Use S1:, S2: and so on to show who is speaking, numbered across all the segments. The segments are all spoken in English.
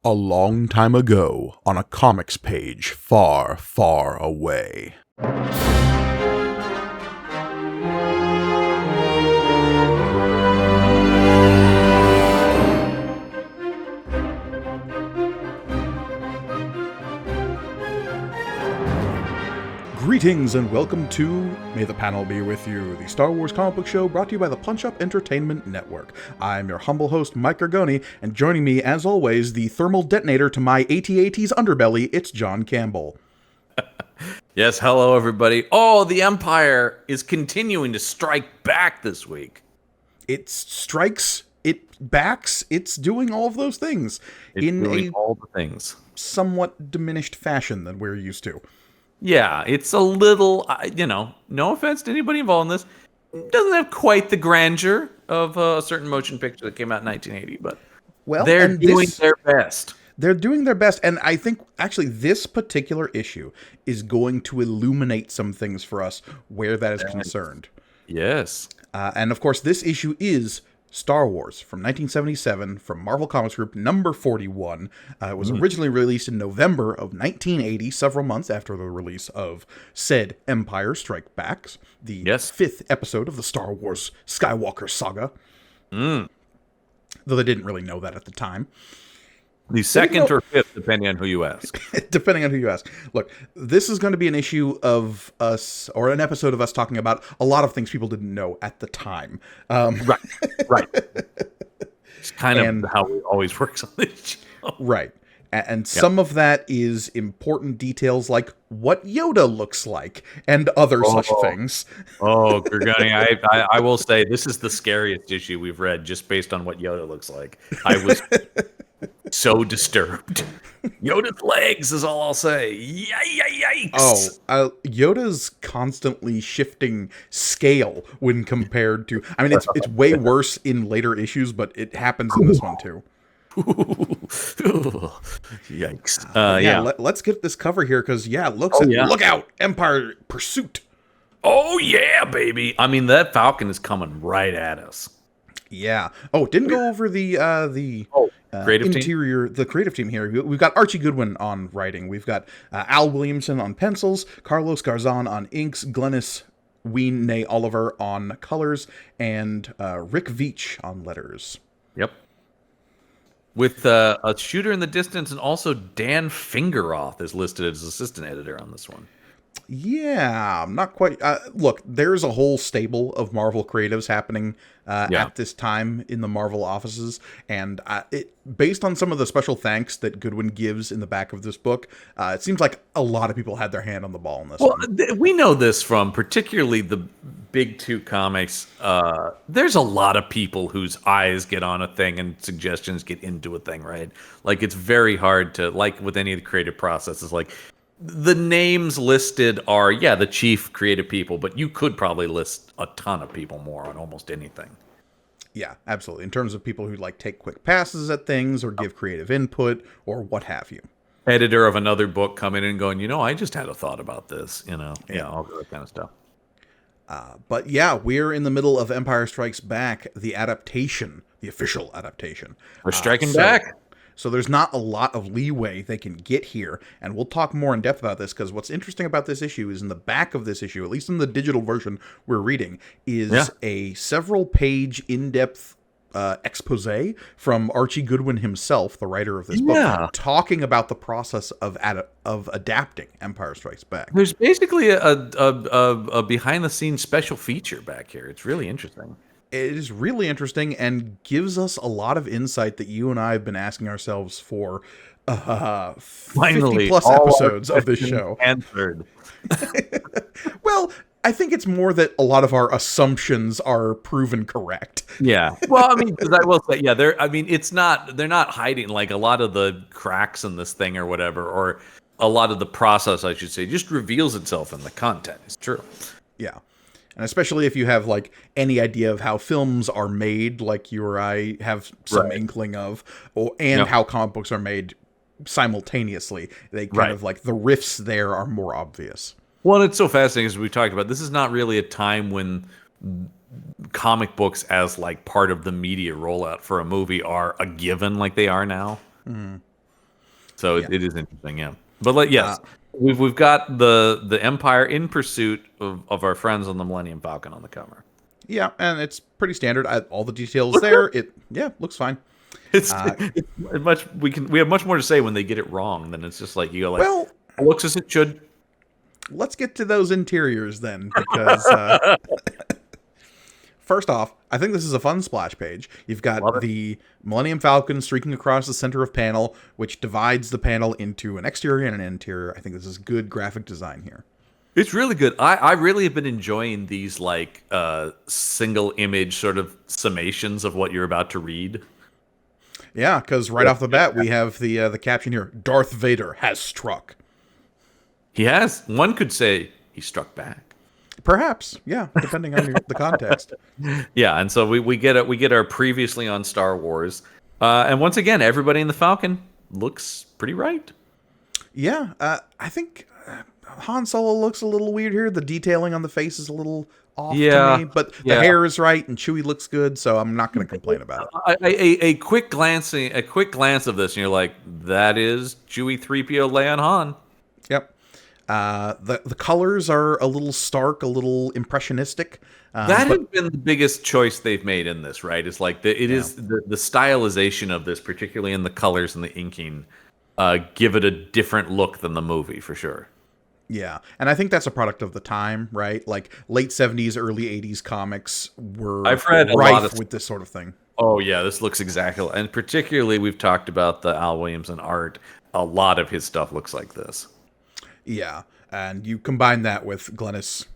S1: A long time ago, on a comics page far, far away. Greetings and welcome to May the Panel Be With You, the Star Wars comic book show brought to you by the Punch Up Entertainment Network. I'm your humble host, Mike Gargoni, and joining me, as always, the thermal detonator to my AT-AT's underbelly, it's John Campbell.
S2: Yes, hello everybody. Oh, the Empire is continuing to strike back this week.
S1: It strikes, it backs, it's doing all of those things
S2: It's all the things.
S1: Somewhat diminished fashion than we're used to.
S2: Yeah, it's a little, no offense to anybody involved in this, it doesn't have quite the grandeur of a certain motion picture that came out in 1980, but they're doing their best.
S1: They're doing their best, and I think, actually, this particular issue is going to illuminate some things for us where that is concerned.
S2: Yes.
S1: And, of course, this issue is Star Wars from 1977 from Marvel Comics Group number 41. It was originally released in November of 1980, several months after the release of said Empire Strikes Back, the fifth episode of the Star Wars Skywalker saga. Though they didn't really know that at the time.
S2: The second or fifth, depending on who you ask.
S1: Depending on who you ask. Look, this is going to be an issue of us, or an episode of us talking about a lot of things people didn't know at the time.
S2: Right. It's kind of how it always works on this show.
S1: Right. And some of that is important details like what Yoda looks like and other such things.
S2: Oh, Gargoni, I will say this is the scariest issue we've read just based on what Yoda looks like. I was so disturbed. Yoda's legs is all I'll say. Yikes.
S1: Yoda's constantly shifting scale when compared to... I mean, it's way worse in later issues, but it happens in this one too.
S2: Yikes.
S1: Let's get this cover here because look out, Empire Pursuit.
S2: Oh yeah, baby. I mean, that Falcon is coming right at us.
S1: Yeah. Oh, didn't go over the
S2: creative
S1: interior, the creative team here. We've got Archie Goodwin on writing. We've got Al Williamson on pencils, Carlos Garzon on inks, Glennis Ween Oliver on colors, and Rick Veitch on letters.
S2: Yep. With a shooter in the distance, and also Dan Fingeroth is listed as assistant editor on this one.
S1: Yeah, not quite. Look, there's a whole stable of Marvel creatives happening at this time in the Marvel offices, and based on some of the special thanks that Goodwin gives in the back of this book, it seems like a lot of people had their hand on the ball in this one.
S2: We know this from particularly the big two comics. There's a lot of people whose eyes get on a thing and suggestions get into a thing, right? Like, it's very hard to, like with any of the creative processes, like, the names listed are, the chief creative people, but you could probably list a ton of people more on almost anything.
S1: Yeah, absolutely. In terms of people who take quick passes at things or give creative input or what have you.
S2: Editor of another book coming in and going, I just had a thought about this, all that kind of stuff.
S1: But yeah, we're in the middle of Empire Strikes Back, the adaptation, the official adaptation.
S2: We're striking back.
S1: So there's not a lot of leeway they can get here, and we'll talk more in depth about this, because what's interesting about this issue is in the back of this issue, at least in the digital version we're reading, is a several-page in-depth expose from Archie Goodwin himself, the writer of this book, talking about the process of adapting Empire Strikes Back.
S2: There's basically a behind-the-scenes special feature back here. It's really interesting.
S1: It is really interesting and gives us a lot of insight that you and I have been asking ourselves for 50 plus episodes of this show.
S2: Answered.
S1: Well, I think it's more that a lot of our assumptions are proven correct.
S2: Yeah. Well, I mean, because I will say, they're not hiding like a lot of the cracks in this thing or whatever, or a lot of the process, I should say, just reveals itself in the content. It's true.
S1: Yeah. And especially if you have any idea of how films are made, like you or I have some inkling of, and how comic books are made simultaneously, they kind of the riffs there are more obvious.
S2: Well, it's so fascinating, as we talked about. This is not really a time when comic books as part of the media rollout for a movie are a given like they are now. So
S1: Yeah.
S2: it is interesting, yeah. But yes, we've got the Empire in pursuit of our friends on the Millennium Falcon on the cover.
S1: Yeah, and it's pretty standard. All the details there. It looks fine.
S2: It's much we have much more to say when they get it wrong than it's just like you go like,
S1: Well,
S2: it looks as it should.
S1: let's get to those interiors then, because first off, I think this is a fun splash page. You've got the Millennium Falcon streaking across the center of panel, which divides the panel into an exterior and an interior. I think this is good graphic design here.
S2: It's really good. I really have been enjoying these like single image sort of summations of what you're about to read.
S1: Yeah, because right off the bat we have the caption here: Darth Vader has struck.
S2: He has. One could say he struck back.
S1: Perhaps, yeah, depending on the context.
S2: Yeah, and so we get our previously on Star Wars, and once again, everybody in the Falcon looks pretty right.
S1: Yeah, I think Han Solo looks a little weird here. The detailing on the face is a little off to me, but the hair is right and Chewie looks good, so I'm not going to complain about it.
S2: A quick glance of this, and you're like, that is Chewie 3PO Leia Han.
S1: Yep. The colors are a little stark, a little impressionistic.
S2: That has been the biggest choice they've made in this, right? It's like is the stylization of this, particularly in the colors and the inking, give it a different look than the movie for sure.
S1: Yeah, and I think that's a product of the time, right? Like late 70s, early 80s comics were
S2: I've read
S1: rife with this sort of thing.
S2: Oh yeah, this looks exactly, and particularly we've talked about the Al Williamson art. A lot of his stuff looks like this.
S1: Yeah, and you combine that with Glennis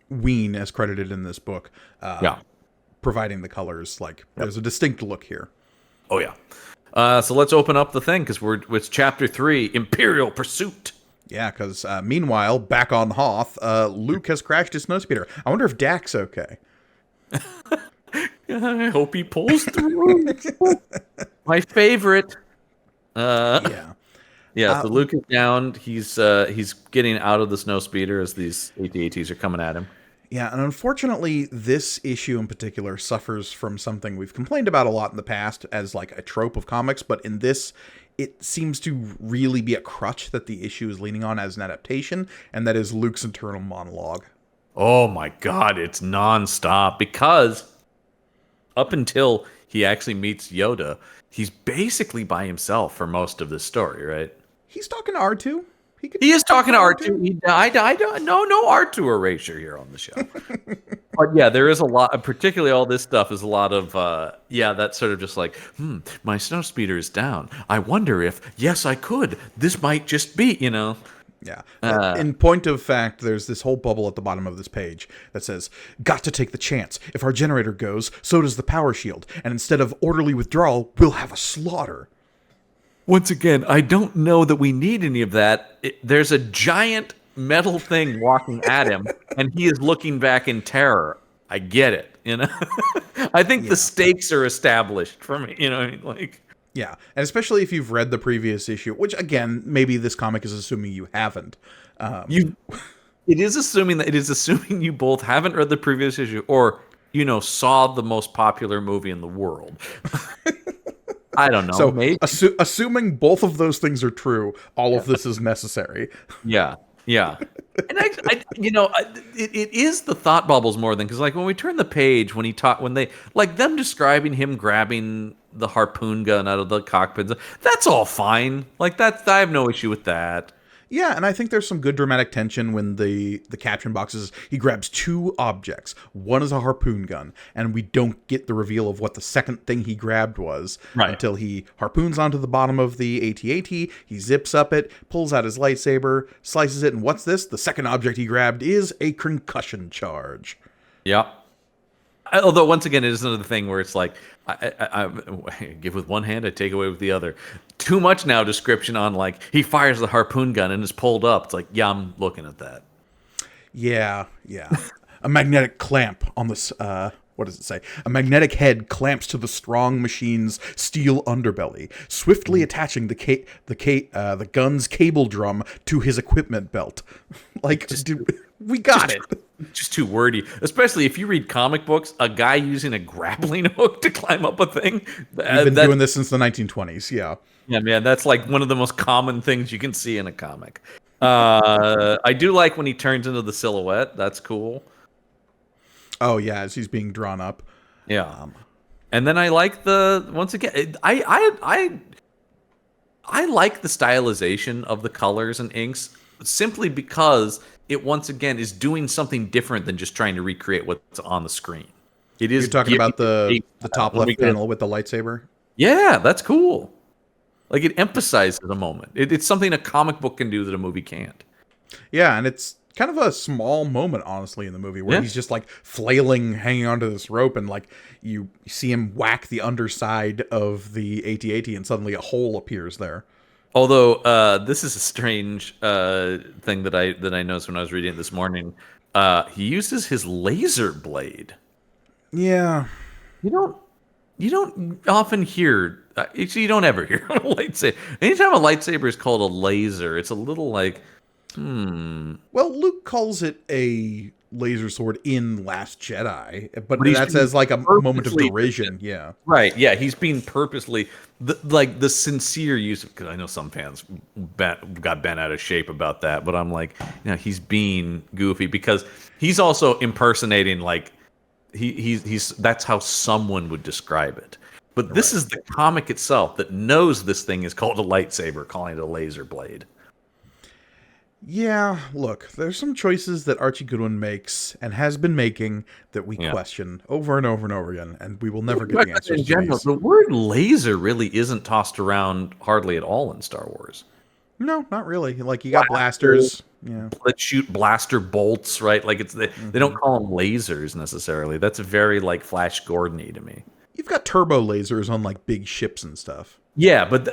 S1: Ween, as credited in this book, providing the colors. Like, there's a distinct look here.
S2: Oh yeah. So let's open up the thing, because it's Chapter 3, Imperial Pursuit.
S1: Yeah, because meanwhile, back on Hoth, Luke has crashed his snowspeeder. I wonder if Dak's okay.
S2: I hope he pulls through. My favorite. Yeah, so Luke is down. He's getting out of the snowspeeder as these AT-ATs are coming at him.
S1: Yeah, and unfortunately, this issue in particular suffers from something we've complained about a lot in the past as like a trope of comics, but in this, it seems to really be a crutch that the issue is leaning on as an adaptation, and that is Luke's internal monologue.
S2: Oh my god, it's nonstop, because up until he actually meets Yoda, he's basically by himself for most of this story, right?
S1: He's talking to R2.
S2: He is talking to R2. He died. No R2 erasure here on the show. But yeah, there is a lot, particularly all this stuff is a lot of, that's sort of just like, my snowspeeder is down. I wonder if, yes, I could. This might just be,
S1: Yeah. In point of fact, there's this whole bubble at the bottom of this page that says, got to take the chance. If our generator goes, so does the power shield. And instead of orderly withdrawal, we'll have a slaughter.
S2: Once again, I don't know that we need any of that. There's a giant metal thing walking at him, and he is looking back in terror. I get it, I think the stakes are established for me,
S1: Yeah, and especially if you've read the previous issue, which, again, maybe this comic is assuming you haven't.
S2: It is assuming you both haven't read the previous issue or, saw the most popular movie in the world. I don't know.
S1: So,
S2: maybe.
S1: Assuming both of those things are true, all of this is necessary.
S2: Yeah. And it is the thought bubbles more than, because like when we turn the page, when they like them describing him grabbing the harpoon gun out of the cockpit, that's all fine. Like I have no issue with that.
S1: Yeah, and I think there's some good dramatic tension when the caption box is he grabs two objects. One is a harpoon gun, and we don't get the reveal of what the second thing he grabbed was until he harpoons onto the bottom of the AT-AT, he zips up it, pulls out his lightsaber, slices it, and what's this? The second object he grabbed is a concussion charge.
S2: Yeah. Although, once again, it is another thing where it's like, I give with one hand, I take away with the other. Too much now description on, like, he fires the harpoon gun and is pulled up. It's like, yeah, I'm looking at that.
S1: Yeah. A magnetic clamp on this, what does it say? A magnetic head clamps to the strong machine's steel underbelly, swiftly attaching the gun's cable drum to his equipment belt. Like, We got it.
S2: Just too wordy, especially if you read comic books. A guy using a grappling hook to climb up a thing.
S1: We've been doing this since the 1920s. Yeah.
S2: Yeah, man, that's like one of the most common things you can see in a comic. I do like when he turns into the silhouette. That's cool.
S1: Oh yeah, as he's being drawn up.
S2: Yeah. And then I like once again, I like the stylization of the colors and inks simply because it once again is doing something different than just trying to recreate what's on the screen. It is.
S1: You're talking about the top left panel with the lightsaber?
S2: Yeah, that's cool. Like, it emphasizes a moment. It's something a comic book can do that a movie can't.
S1: Yeah, and it's kind of a small moment, honestly, in the movie where he's just like flailing, hanging onto this rope, and like you see him whack the underside of the AT-AT, and suddenly a hole appears there.
S2: Although this is a strange thing that I noticed when I was reading it this morning. He uses his laser blade.
S1: Yeah,
S2: you don't often hear. Actually, you don't ever hear a lightsaber. Anytime a lightsaber is called a laser, it's a little like,
S1: Well, Luke calls it a laser sword in Last Jedi, but
S2: he's
S1: that's as like a moment of
S2: purposely
S1: derision. Yeah,
S2: right. Yeah, he's being purposely the sincere use of. Because I know some fans got bent out of shape about that, but I'm like, he's being goofy because he's also impersonating like he's that's how someone would describe it. But this is the comic itself that knows this thing is called a lightsaber, calling it a laser blade.
S1: Yeah, look, there's some choices that Archie Goodwin makes and has been making that we question over and over and over again, and we will never get the answers.
S2: In general, the word laser really isn't tossed around hardly at all in Star Wars.
S1: No, not really. Like, you got blasters. Yeah.
S2: That shoot blaster bolts, right? Like, they don't call them lasers necessarily. That's very like Flash Gordon-y to me.
S1: You've got turbo lasers on like big ships and stuff.
S2: Yeah, but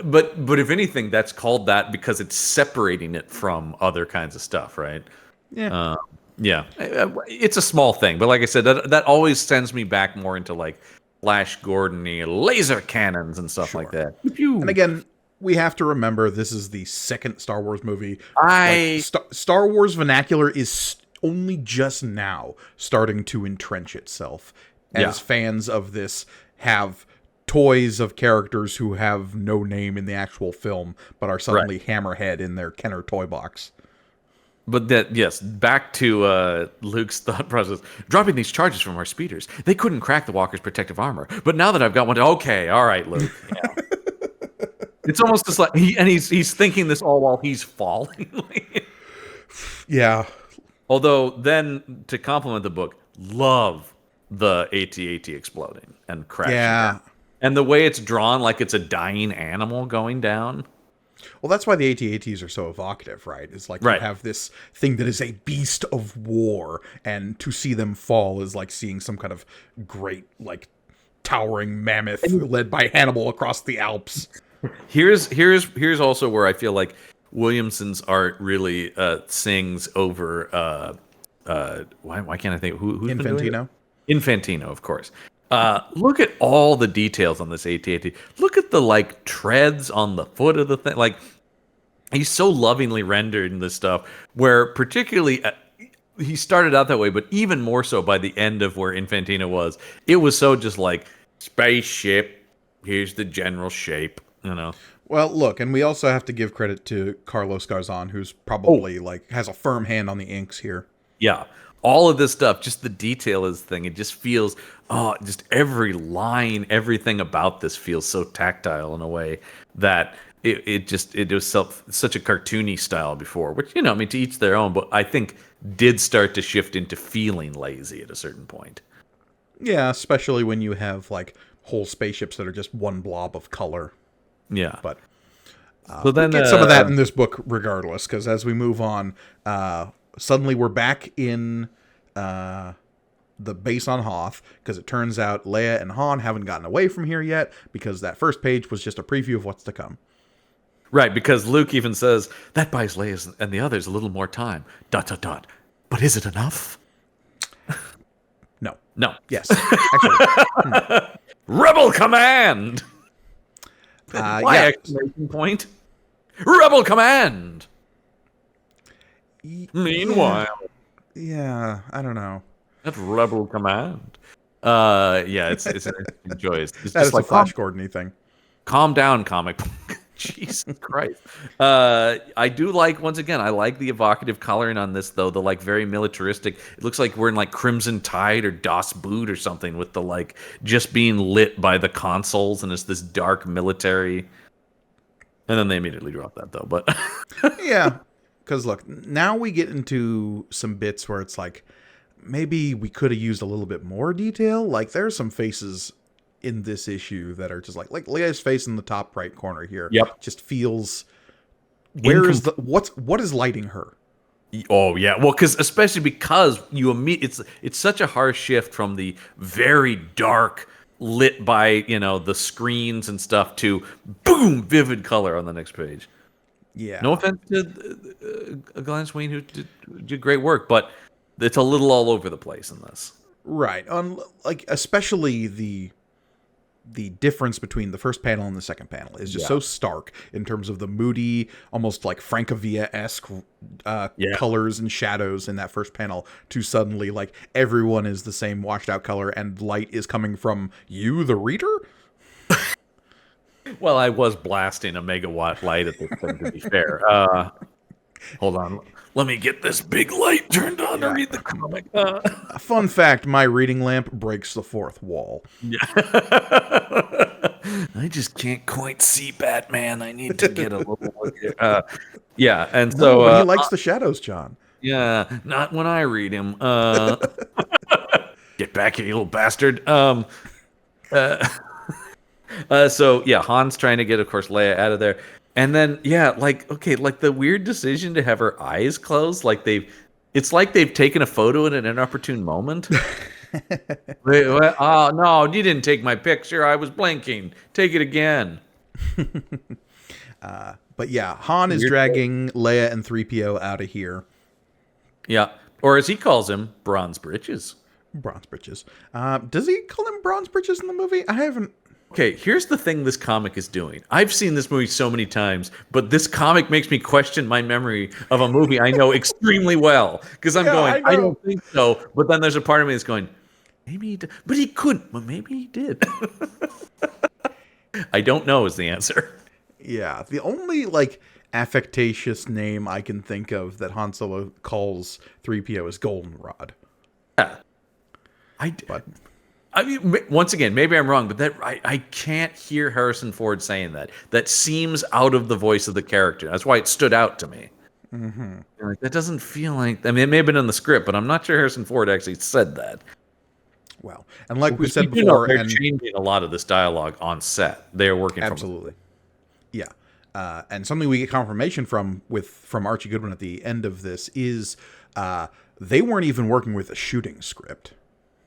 S2: if anything, that's called that because it's separating it from other kinds of stuff, right?
S1: Yeah.
S2: Yeah. It's a small thing, but like I said, that always sends me back more into like Flash Gordon-y laser cannons and stuff like that.
S1: And again, we have to remember this is the second Star Wars movie. Star Wars vernacular is only just now starting to entrench itself as fans of this have toys of characters who have no name in the actual film, but are suddenly Hammerhead in their Kenner toy box.
S2: But back to Luke's thought process. Dropping these charges from our speeders, they couldn't crack the walker's protective armor. But now that I've got one, okay, all right, Luke. Yeah. It's almost just like he's thinking this all while he's falling.
S1: Yeah.
S2: Although then, to compliment the book, love the AT-AT exploding and crashing.
S1: Yeah.
S2: And the way it's drawn, like it's a dying animal going down.
S1: Well, that's why the AT-ATs are so evocative, right? It's like you have this thing that is a beast of war, and to see them fall is like seeing some kind of great, like, towering mammoth led by Hannibal across the Alps.
S2: Here's also where I feel like Williamson's art really sings over. Why can't I think who's
S1: Infantino?
S2: Been doing it? Infantino, of course. Look at all the details on this AT-AT. Look at the like treads on the foot of the thing. Like, he's so lovingly rendered in this stuff. Where particularly he started out that way, but even more so by the end of where Infantino was, it was so just like spaceship. Here's the general shape.
S1: Well, look, and we also have to give credit to Carlos Garzon, who's probably like has a firm hand on the inks here.
S2: Yeah. All of this stuff, just the detail of this thing, it just feels, just every line, everything about this feels so tactile in a way that it was such a cartoony style before, which, to each their own, but I think did start to shift into feeling lazy at a certain point.
S1: Yeah, especially when you have like whole spaceships that are just one blob of color.
S2: Yeah.
S1: But
S2: so then,
S1: we get some of that in this book regardless, because as we move on, suddenly we're back in the base on Hoth, because it turns out Leia and Han haven't gotten away from here yet, because that first page was just a preview of what's to come.
S2: Right, because Luke even says, that buys Leia and the others a little more time. ... But is it enough? No.
S1: Yes. Actually.
S2: Rebel command! Why exclamation point? Rebel command! Meanwhile.
S1: Yeah, I don't know.
S2: That's Rebel Command. Yeah, it's an interesting choice. It's
S1: That
S2: just
S1: is a
S2: like
S1: Flash Gordon-y thing.
S2: calm down, comic book. Jesus Christ. I do like, once again, I like the evocative coloring on this, though. The like very militaristic. It looks like we're in like Crimson Tide or Das Boot or something, with the like just being lit by the consoles, and it's this dark military. And then they immediately drop that, though. But
S1: Yeah, because look, now we get into some bits where it's like maybe we could have used a little bit more detail. Like there's some faces in this issue that are just like Leia's face in the top right corner here.
S2: Yep.
S1: Just feels where is the what is lighting her?
S2: Oh yeah, well, especially because it's such a harsh shift from the very dark lit by the screens and stuff to boom vivid color on the next page.
S1: Yeah.
S2: No offense to Glenn Swain, who did great work, but it's a little all over the place in this.
S1: Right. On like especially the difference between the first panel and the second panel is just so stark in terms of the moody, almost like Francavilla-esque colors and shadows in that first panel to suddenly like everyone is the same washed out color and light is coming from you, the reader.
S2: Well, I was blasting a megawatt light at this thing, to be fair. Hold on. Let me get this big light turned on to read the comic.
S1: A fun fact, my reading lamp breaks the fourth wall.
S2: Yeah. I just can't quite see Batman. I need to get a little look here. Yeah, and so...
S1: No, he likes the shadows, John.
S2: Yeah, not when I read him. Get back here, you little bastard. So, yeah, Han's trying to get, of course, Leia out of there. And then, yeah, like, okay, like the weird decision to have her eyes closed, like it's like they've taken a photo in an inopportune moment. Oh, no, you didn't take my picture. I was blinking. Take it again.
S1: But yeah, Han is dragging Leia and 3PO out of here.
S2: Yeah, or as he calls him, Bronze Britches.
S1: Bronze Britches. Does he call him Bronze Britches in the movie? I haven't...
S2: Okay, here's the thing this comic is doing. I've seen this movie so many times, but this comic makes me question my memory of a movie I know extremely well. Because I'm going, I don't think so. But then there's a part of me that's going, maybe he did. But he couldn't. But maybe he did. I don't know is the answer.
S1: Yeah, the only, like, affectatious name I can think of that Han Solo calls 3PO is Goldenrod.
S2: Yeah. I mean, once again, maybe I'm wrong, but I can't hear Harrison Ford saying that. That seems out of the voice of the character. That's why it stood out to me. Mm-hmm. Like, that doesn't feel like... I mean, it may have been in the script, but I'm not sure Harrison Ford actually said that.
S1: Well, and like we said before...
S2: they're changing a lot of this dialogue on set. They're working
S1: absolutely. Yeah. And something we get confirmation from Archie Goodwin at the end of this is they weren't even working with a shooting script.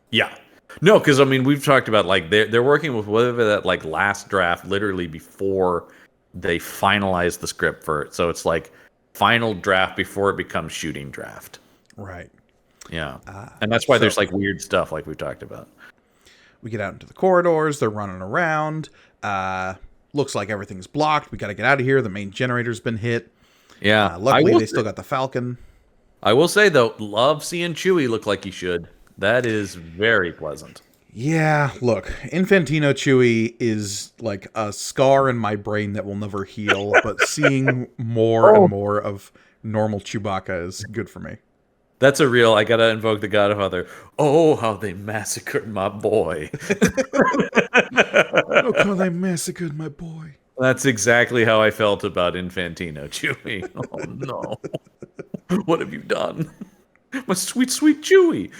S2: Yeah. No, because I mean we've talked about like they're working with whatever that like last draft literally before they finalize the script for it. So it's like final draft before it becomes shooting draft.
S1: Right.
S2: Yeah. And that's why there's like weird stuff like we've talked about.
S1: We get out into the corridors, they're running around. Looks like everything's blocked. We got to get out of here. The main generator's been hit.
S2: Yeah.
S1: Luckily they still got the Falcon.
S2: I will say though, love seeing Chewie look like he should. That is very pleasant.
S1: Yeah, look, Infantino Chewie is like a scar in my brain that will never heal, but seeing more and more of normal Chewbacca is good for me.
S2: That's a real, I gotta invoke the Godfather. Oh, how they massacred my boy.
S1: Look how they massacred my boy.
S2: That's exactly how I felt about Infantino Chewie. Oh, no. What have you done? My sweet, sweet Chewie.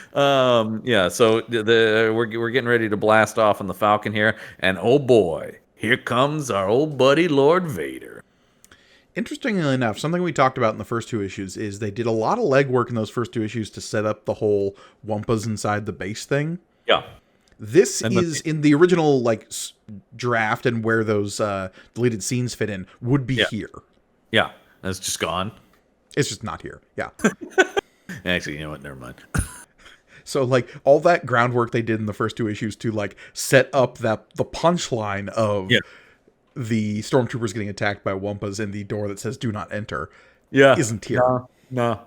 S2: Yeah, so we're getting ready to blast off on the Falcon here, and oh boy, here comes our old buddy Lord Vader.
S1: Interestingly enough, something we talked about in the first two issues is they did a lot of legwork in those first two issues to set up the whole Wumpas inside the base thing.
S2: Yeah.
S1: This is in the original like draft, and where those deleted scenes fit in would be here.
S2: Yeah, it's just gone.
S1: It's just not here. Yeah.
S2: Actually, you know what? Never mind.
S1: So, like, all that groundwork they did in the first two issues to, like, set up the punchline of the stormtroopers getting attacked by Wumpas in the door that says "Do not enter," isn't here.
S2: No.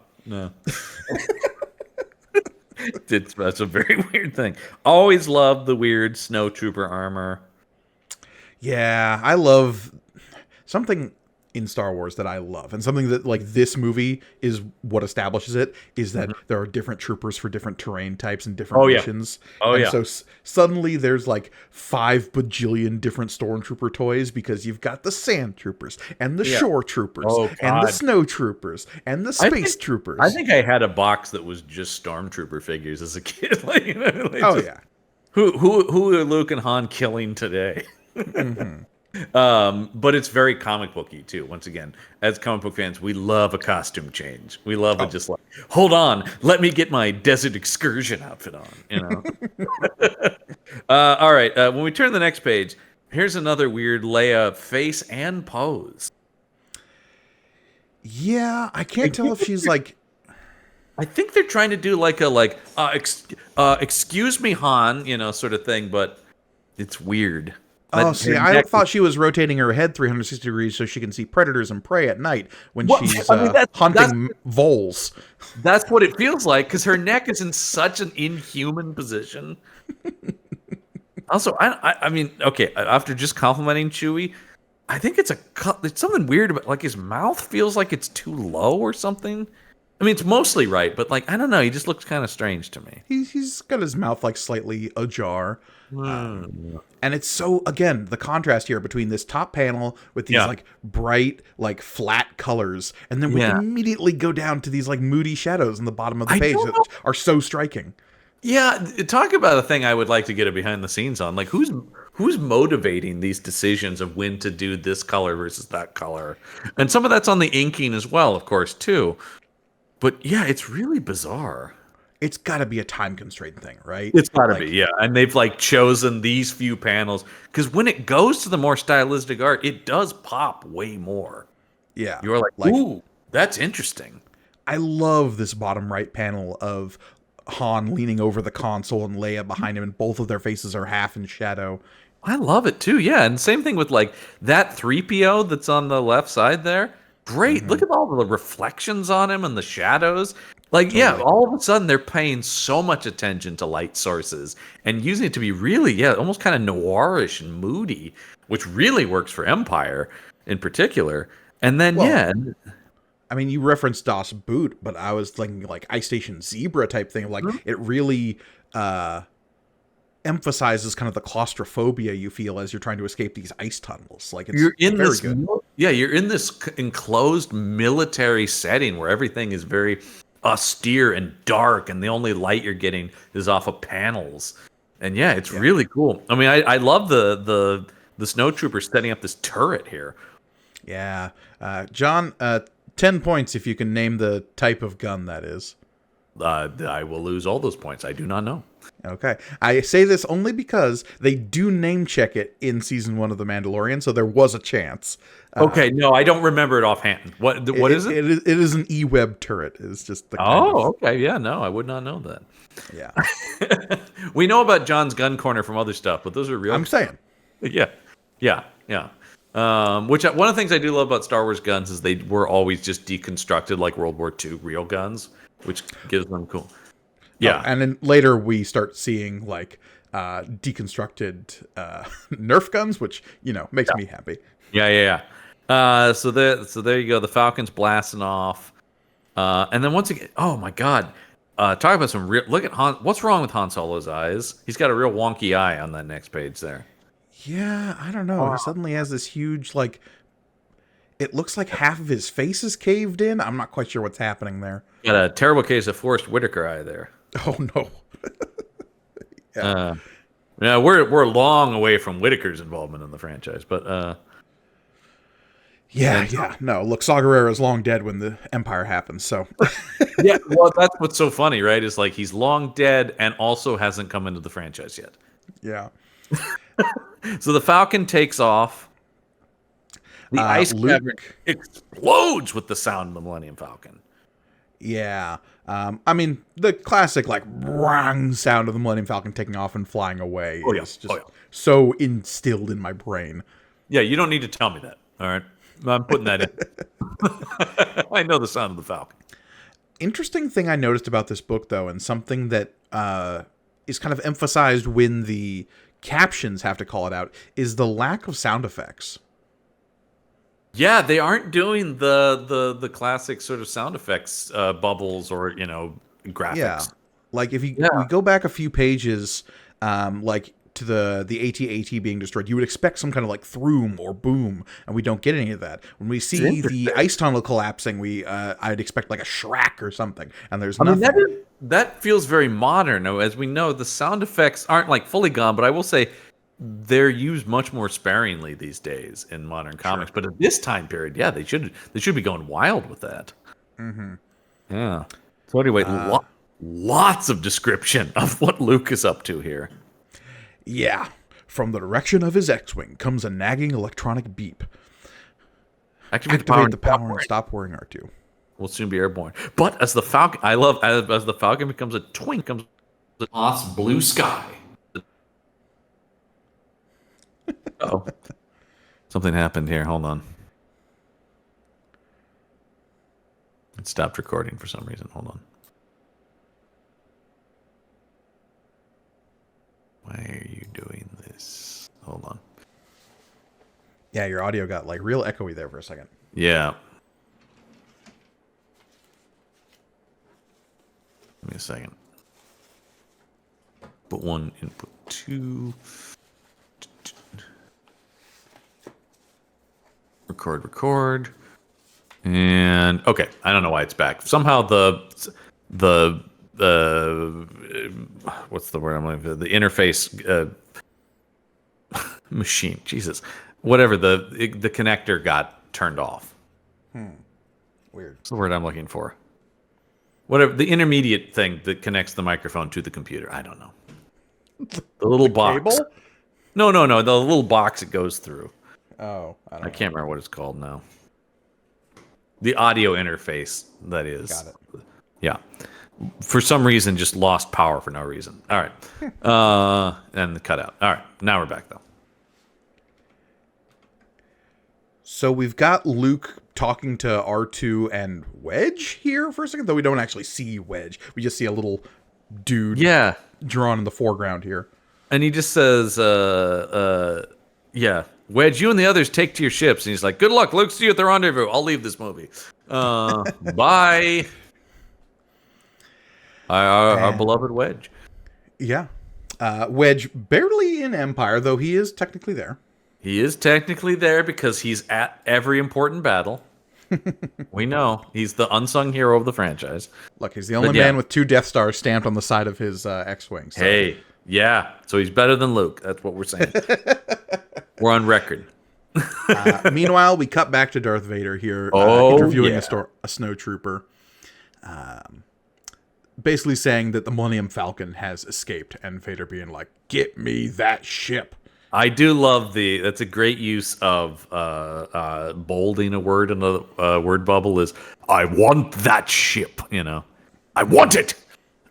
S2: That's a very weird thing. Always loved the weird snowtrooper armor.
S1: Yeah, I love something in Star Wars that I love, and something that like this movie is what establishes it is that there are different troopers for different terrain types and different
S2: Oh yeah.
S1: missions.
S2: Oh
S1: And
S2: yeah.
S1: so suddenly there's like 5 bajillion different stormtrooper toys because you've got the sand troopers and the
S2: Yeah.
S1: shore troopers
S2: Oh
S1: and the
S2: God.
S1: snow troopers and the space troopers.
S2: I think I had a box that was just stormtrooper figures as a kid. Like,
S1: Oh
S2: just,
S1: yeah.
S2: who are Luke and Han killing today? But it's very comic booky too. Once again, as comic book fans, we love a costume change. We love it. Just like, hold on, let me get my desert excursion outfit on. All right. When we turn to the next page, here's another weird Leia face and pose.
S1: Yeah, I can't tell if she's like.
S2: I think they're trying to do like excuse me, Han, sort of thing, but it's weird.
S1: Oh, see, I thought she was rotating her head 360 degrees so she can see predators and prey at night when she's hunting voles.
S2: That's what it feels like because her neck is in such an inhuman position. Also, I mean, okay, after just complimenting Chewie, I think it's something weird about like his mouth feels like it's too low or something. I mean, it's mostly right, but like I don't know, he just looks kind of strange to me.
S1: He's got his mouth like slightly ajar. And it's so, again, the contrast here between this top panel with these like bright, like flat colors, and then we immediately go down to these like moody shadows in the bottom of the page that are so striking.
S2: Yeah, talk about a thing I would like to get a behind the scenes on. Like who's motivating these decisions of when to do this color versus that color? And some of that's on the inking as well, of course, too. But yeah, it's really bizarre.
S1: It's got to be a time constraint thing, right?
S2: It's got to be, yeah. And they've like chosen these few panels because when it goes to the more stylistic art, it does pop way more.
S1: Yeah,
S2: you're like, ooh, that's interesting.
S1: I love this bottom right panel of Han leaning over the console and Leia behind him, and both of their faces are half in shadow.
S2: I love it too, yeah. And same thing with like that 3PO that's on the left side there. Great, look at all the reflections on him and the shadows. Like, yeah, all of a sudden they're paying so much attention to light sources and using it to be really, almost kind of noirish and moody, which really works for Empire in particular. And then,
S1: I mean, you referenced Das Boot, but I was thinking like Ice Station Zebra type thing. Like, it really emphasizes kind of the claustrophobia you feel as you're trying to escape these ice tunnels. Like, it's very good.
S2: You're in this enclosed military setting where everything is very austere and dark, and the only light you're getting is off of panels. And it's really cool. I mean, I love the snowtroopers setting up this turret here.
S1: Yeah, John, 10 points if you can name the type of gun that is.
S2: I will lose all those points. I do not know.
S1: Okay, I say this only because they do name check it in season 1 of The Mandalorian, so there was a chance.
S2: Okay, no, I don't remember it offhand. What is it?
S1: It is an E-Web turret. It's just the
S2: okay, yeah, no, I would not know that.
S1: Yeah,
S2: we know about John's gun corner from other stuff, but those are real.
S1: I'm saying,
S2: yeah. Which one of the things I do love about Star Wars guns is they were always just deconstructed like World War II real guns, which gives them cool. Yeah,
S1: and then later we start seeing like deconstructed Nerf guns, which makes me happy.
S2: Yeah. So there you go. The Falcon's blasting off, and then once again, oh my God, talk about some real. Look at Han. What's wrong with Han Solo's eyes? He's got a real wonky eye on that next page there.
S1: Yeah, I don't know. He suddenly has this huge like. It looks like half of his face is caved in. I'm not quite sure what's happening there.
S2: Got a terrible case of Forrest Whitaker eye there.
S1: Oh no.
S2: Yeah, we're long away from Whitaker's involvement in the franchise, but
S1: no. Look, Saw Gerrera's long dead when the Empire happens. So
S2: yeah, well, that's what's so funny, right? Is like he's long dead and also hasn't come into the franchise yet.
S1: Yeah.
S2: So the Falcon takes off. The ice cavern explodes with the sound of the Millennium Falcon.
S1: Yeah. I mean, the classic, like, rang sound of the Millennium Falcon taking off and flying away is just so instilled in my brain.
S2: Yeah, you don't need to tell me that, all right? I'm putting that in. I know the sound of the Falcon.
S1: Interesting thing I noticed about this book, though, and something that is kind of emphasized when the captions have to call it out, is the lack of sound effects.
S2: Yeah, they aren't doing the classic sort of sound effects bubbles or graphics.
S1: Yeah, like if we go back a few pages, like to the AT-AT being destroyed, you would expect some kind of like throom or boom, and we don't get any of that. When we see the ice tunnel collapsing, I'd expect like a shrack or something, and there's nothing.
S2: I mean, that feels very modern. As we know, the sound effects aren't like fully gone, but I will say they're used much more sparingly these days in modern comics. But at this time period, yeah, they should be going wild with that.
S1: Mm-hmm.
S2: Yeah. So anyway, lots of description of what Luke is up to here.
S1: Yeah. From the direction of his X-Wing comes a nagging electronic beep.
S2: Activate
S1: the power and stop worrying R2.
S2: We'll soon be airborne. But as the Falcon, as the Falcon becomes a twink, comes the Hoth's blue sky. Oh, something happened here. Hold on. It stopped recording for some reason. Hold on. Why are you doing this? Hold on.
S1: Yeah, your audio got like real echoey there for a second.
S2: Yeah. Give me a second. Put 1, input 2. Record. And okay, I don't know why it's back. Somehow the what's the word I'm looking for? The interface machine. Jesus. Whatever the connector got turned off.
S1: Weird.
S2: That's the word I'm looking for. Whatever the intermediate thing that connects the microphone to the computer. I don't know. The little box.
S1: Cable?
S2: No. The little box it goes through.
S1: Oh,
S2: I can't remember what it's called now. The audio interface, that is.
S1: Got it.
S2: Yeah. For some reason, just lost power for no reason. All right. And the cutout. All right. Now we're back, though.
S1: So we've got Luke talking to R2 and Wedge here for a second, though we don't actually see Wedge. We just see a little dude drawn in the foreground here. And
S2: he just says, Wedge, you and the others take to your ships. And he's like, good luck, Luke. See you at the rendezvous. I'll leave this movie. Bye. Our beloved Wedge.
S1: Yeah. Wedge barely in Empire, though he is technically there.
S2: He is technically there because he's at every important battle. We know. He's the unsung hero of the franchise.
S1: Look, he's the only man with 2 Death Stars stamped on the side of his X-Wing. So.
S2: Hey, yeah. So he's better than Luke. That's what we're saying. We're on record.
S1: Meanwhile, we cut back to Darth Vader here interviewing a snow trooper. Basically saying that the Millennium Falcon has escaped, and Vader being like, get me that ship.
S2: I do love that's a great use of bolding a word in a word bubble is, I want that ship, I want it.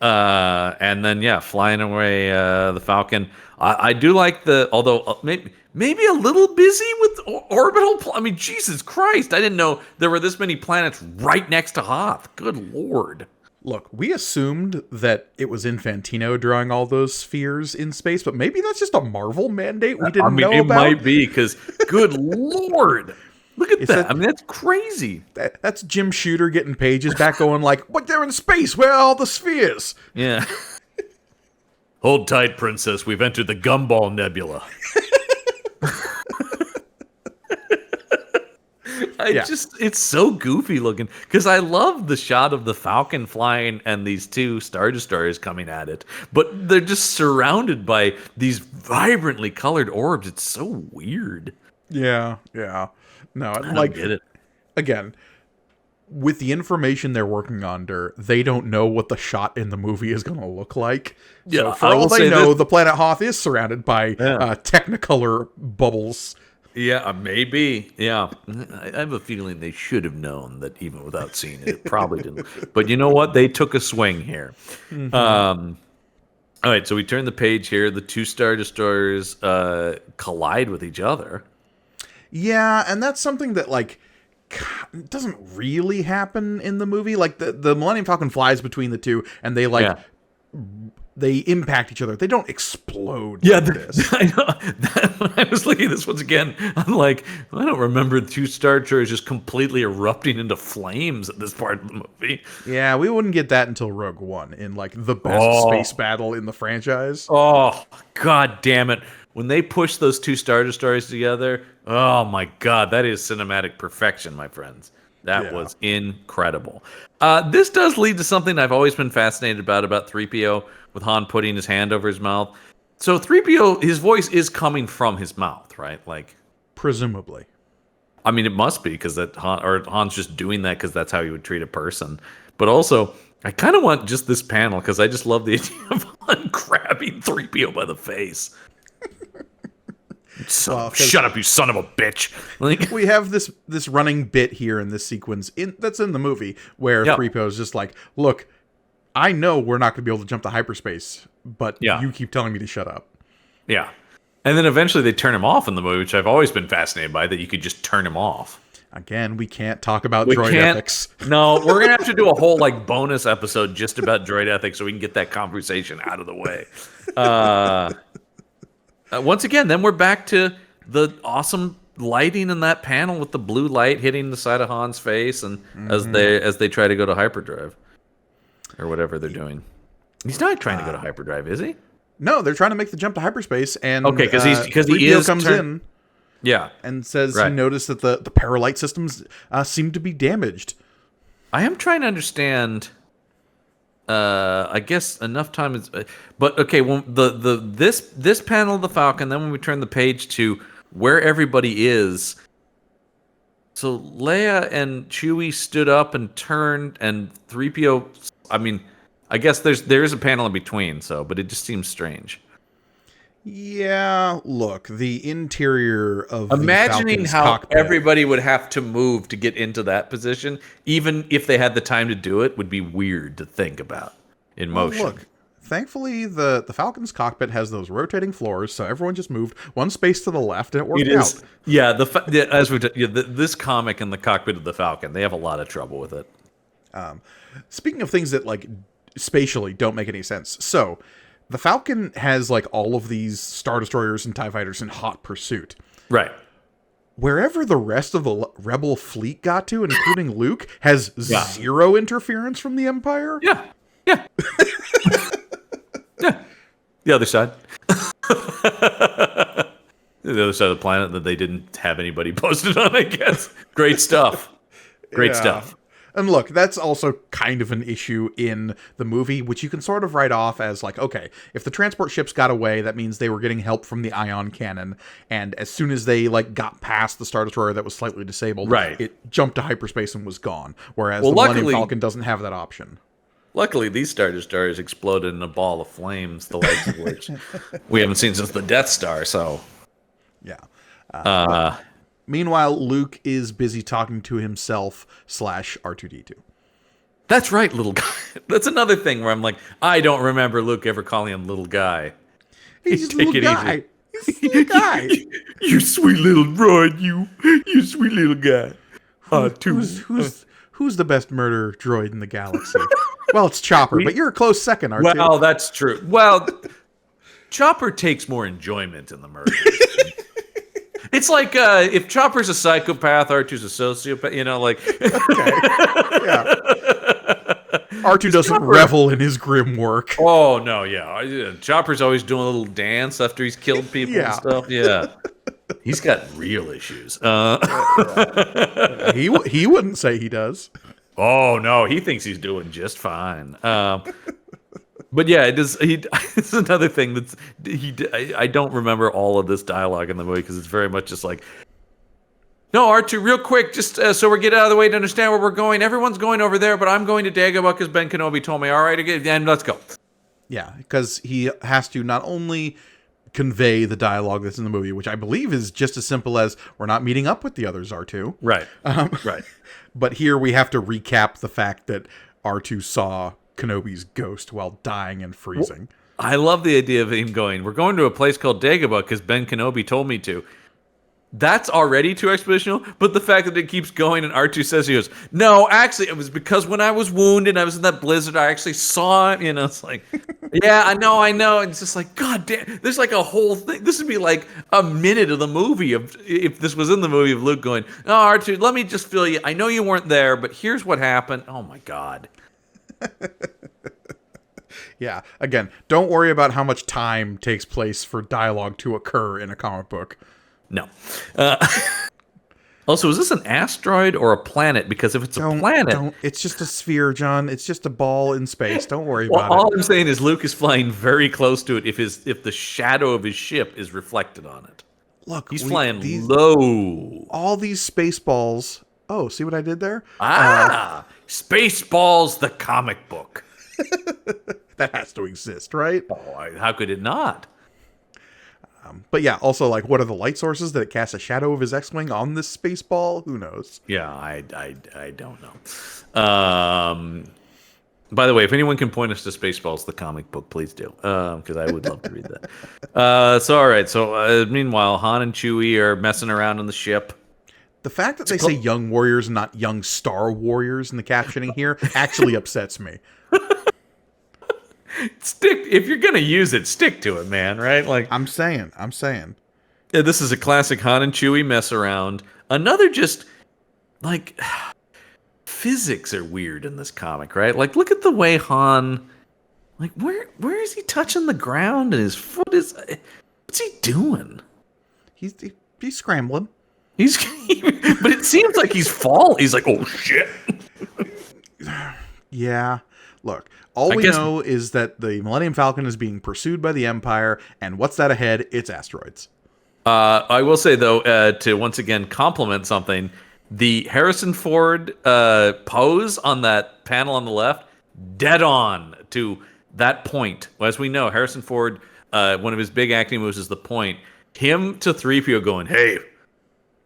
S2: And then, flying away the Falcon. I do like although maybe a little busy with orbital. I mean, Jesus Christ. I didn't know there were this many planets right next to Hoth. Good Lord.
S1: Look, we assumed that it was Infantino drawing all those spheres in space, but maybe that's just a Marvel mandate we didn't know about.
S2: It might be, because good Lord. Look at that. I mean, that's crazy.
S1: That's Jim Shooter getting pages back going like, but they're in space. Where are all the spheres?
S2: Yeah. Hold tight, princess. We've entered the Gumball Nebula. It's so goofy looking, because I love the shot of the Falcon flying and these 2 Star Destroyers coming at it, but they're just surrounded by these vibrantly colored orbs. It's so weird.
S1: Yeah. No, I don't get it. Again, with the information they're working under, they don't know what the shot in the movie is going to look like. Yeah, so for all they know, the planet Hoth is surrounded by Technicolor bubbles.
S2: Yeah, maybe. Yeah. I have a feeling they should have known that even without seeing it. It probably didn't. But you know what? They took a swing here. Mm-hmm. All right, so we turn the page here. The 2 Star Destroyers collide with each other.
S1: Yeah, and that's something that, like, it doesn't really happen in the movie. Like the Millennium Falcon flies between the two, and they they impact each other. They don't explode.
S2: Yeah,
S1: like this.
S2: I know. When I was looking at this once again, I'm like, I don't remember two Star Destroyers just completely erupting into flames at this part of the movie.
S1: Yeah, we wouldn't get that until Rogue One, in like the best space battle in the franchise.
S2: Oh, god damn it. When they push those two Star Destroyers together, oh my god, that is cinematic perfection, my friends. That was incredible. This does lead to something I've always been fascinated about 3PO, with Han putting his hand over his mouth. So 3PO, his voice is coming from his mouth, right? Like,
S1: presumably.
S2: I mean, it must be, because Han's just doing that because that's how he would treat a person. But also, I kind of want just this panel, because I just love the idea of Han grabbing 3PO by the face. Shut up, you son of a bitch! Like,
S1: we have this running bit here in this sequence that's in the movie where 3PO is just like, look, I know we're not going to be able to jump to hyperspace, but you keep telling me to shut up.
S2: Yeah. And then eventually they turn him off in the movie, which I've always been fascinated by, that you could just turn him off.
S1: Again, we can't talk about droid ethics.
S2: No, we're going to have to do a whole like bonus episode just about droid ethics so we can get that conversation out of the way. Once again, then we're back to the awesome lighting in that panel with the blue light hitting the side of Han's face, and as they try to go to hyperdrive. Or whatever they're doing. He's not trying to go to hyperdrive, is he?
S1: No, they're trying to make the jump to hyperspace, and
S2: because he
S1: comes in, and says he noticed that the paralight systems seem to be damaged.
S2: I am trying to understand. I guess enough time is, but okay. Well, this panel of the Falcon. Then when we turn the page to where everybody is. So Leia and Chewie stood up and turned, and 3PO. I mean, I guess there is a panel in between, but it just seems strange.
S1: Yeah, look, the interior of
S2: imagining
S1: the
S2: how
S1: cockpit.
S2: Everybody would have to move to get into that position, even if they had the time to do it, would be weird to think about in motion.
S1: Look, thankfully the Falcon's cockpit has those rotating floors, so everyone just moved one space to the left, and it worked out.
S2: Yeah, this comic and the cockpit of the Falcon, they have a lot of trouble with it.
S1: Speaking of things that like spatially don't make any sense, so the Falcon has like all of these Star Destroyers and TIE Fighters in hot pursuit.
S2: Right.
S1: Wherever the rest of the Rebel fleet got to, including Luke, has zero interference from the Empire.
S2: Yeah. Yeah. Yeah. The other side. The other side of the planet that they didn't have anybody posted on, I guess. Great stuff. Great stuff.
S1: And look, that's also kind of an issue in the movie, which you can sort of write off as like, okay, if the transport ships got away, that means they were getting help from the ion cannon. And as soon as they like got past the Star Destroyer that was slightly disabled, it jumped to hyperspace and was gone. Whereas the Millennium Falcon doesn't have that option.
S2: Luckily, these Star Destroyers exploded in a ball of flames, the likes of which we haven't seen since the Death Star, so...
S1: Yeah. Meanwhile, Luke is busy talking to himself / R2-D2.
S2: That's right, little guy. That's another thing where I'm like, I don't remember Luke ever calling him little guy.
S1: He's just a little guy. He's a little guy.
S2: You sweet little droid, you sweet little guy.
S1: Who's the best murder droid in the galaxy? Well, it's Chopper, but you're a close second, R2.
S2: Well, that's true. Well, Chopper takes more enjoyment in the murder. It's like if Chopper's a psychopath, R2's a sociopath. You know, like
S1: okay, yeah. R2 doesn't revel in his grim work.
S2: Oh no, yeah. Chopper's always doing a little dance after he's killed people and stuff. Yeah, he's got real issues.
S1: He wouldn't say he does.
S2: Oh no, he thinks he's doing just fine. But yeah, it's another thing that's I don't remember all of this dialogue in the movie because it's very much just like, no, R2, real quick, just so we're getting out of the way to understand where we're going. Everyone's going over there, but I'm going to Dagobah because Ben Kenobi told me. All right, again, and let's go.
S1: Yeah, because he has to not only convey the dialogue that's in the movie, which I believe is just as simple as we're not meeting up with the others, R2.
S2: Right. Right.
S1: But here we have to recap the fact that R2 saw Kenobi's ghost while dying and freezing.
S2: Well, I love the idea of him going, we're going to a place called Dagobah because Ben Kenobi told me to. That's already too expositional, but the fact that it keeps going and R2 says, he goes, no, actually, it was because when I was wounded, I was in that blizzard, I actually saw him, it's like, yeah, I know. It's just like, God damn, there's like a whole thing. This would be like a minute of the movie if this was in the movie of Luke going, oh, R2, let me just fill you. I know you weren't there, but here's what happened. Oh my God.
S1: Yeah, again, don't worry about how much time takes place for dialogue to occur in a comic book.
S2: No. Also, is this an asteroid or a planet? Because if it's a planet...
S1: It's just a sphere, John. It's just a ball in space. Don't worry
S2: well,
S1: about it.
S2: All I'm saying is Luke is flying very close to it if the shadow of his ship is reflected on it.
S1: Look,
S2: he's flying low.
S1: All these space balls... Oh, see what I did there?
S2: Spaceballs, the comic book.
S1: That has to exist, right?
S2: Oh, how could it not?
S1: But yeah, also, like, what are the light sources that cast a shadow of his X-Wing on this space ball? Who knows?
S2: Yeah, I don't know. By the way, if anyone can point us to Spaceballs, the comic book, please do. Because I would love to read that. All right. So, meanwhile, Han and Chewie are messing around on the ship.
S1: The fact that they say young warriors, not young Star Warriors in the captioning here, actually upsets me.
S2: If you're gonna use it, stick to it, man. Right? Like
S1: I'm saying.
S2: Yeah, this is a classic Han and Chewie mess around. Another just like physics are weird in this comic, right? Like look at the way Han, like where is he touching the ground and his foot is? What's he doing?
S1: He's scrambling.
S2: But it seems like he's falling. He's like, oh shit.
S1: Yeah. Look, all we know is that the Millennium Falcon is being pursued by the Empire, and what's that ahead? It's asteroids.
S2: I will say, though, to once again compliment something, the Harrison Ford pose on that panel on the left, dead on to that point. As we know, Harrison Ford, one of his big acting moves is the point. Him to 3PO going, hey,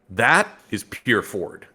S2: that is pure Ford.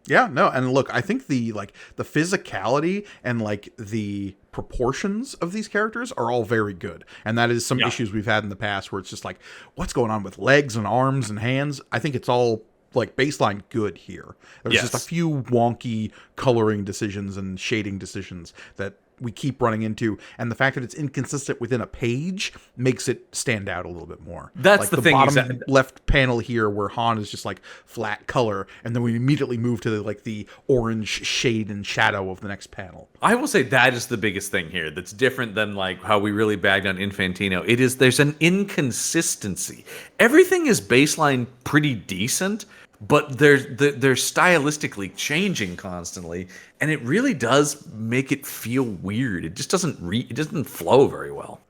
S1: Yeah, no, and look, I think the physicality and like the proportions of these characters are all very good. And that is some issues we've had in the past where it's just like, what's going on with legs and arms and hands? I think it's all like baseline good here. There's just a few wonky coloring decisions and shading decisions that we keep running into, and the fact that it's inconsistent within a page makes it stand out a little bit more.
S2: That's
S1: like
S2: the thing.
S1: Bottom left panel here, where Han is just like flat color, and then we immediately move to the orange shade and shadow of the next panel.
S2: I will say that is the biggest thing here. That's different than like how we really bagged on Infantino. There's an inconsistency. Everything is baseline pretty decent, but they're stylistically changing constantly, and it really does make it feel weird. It just doesn't flow very well.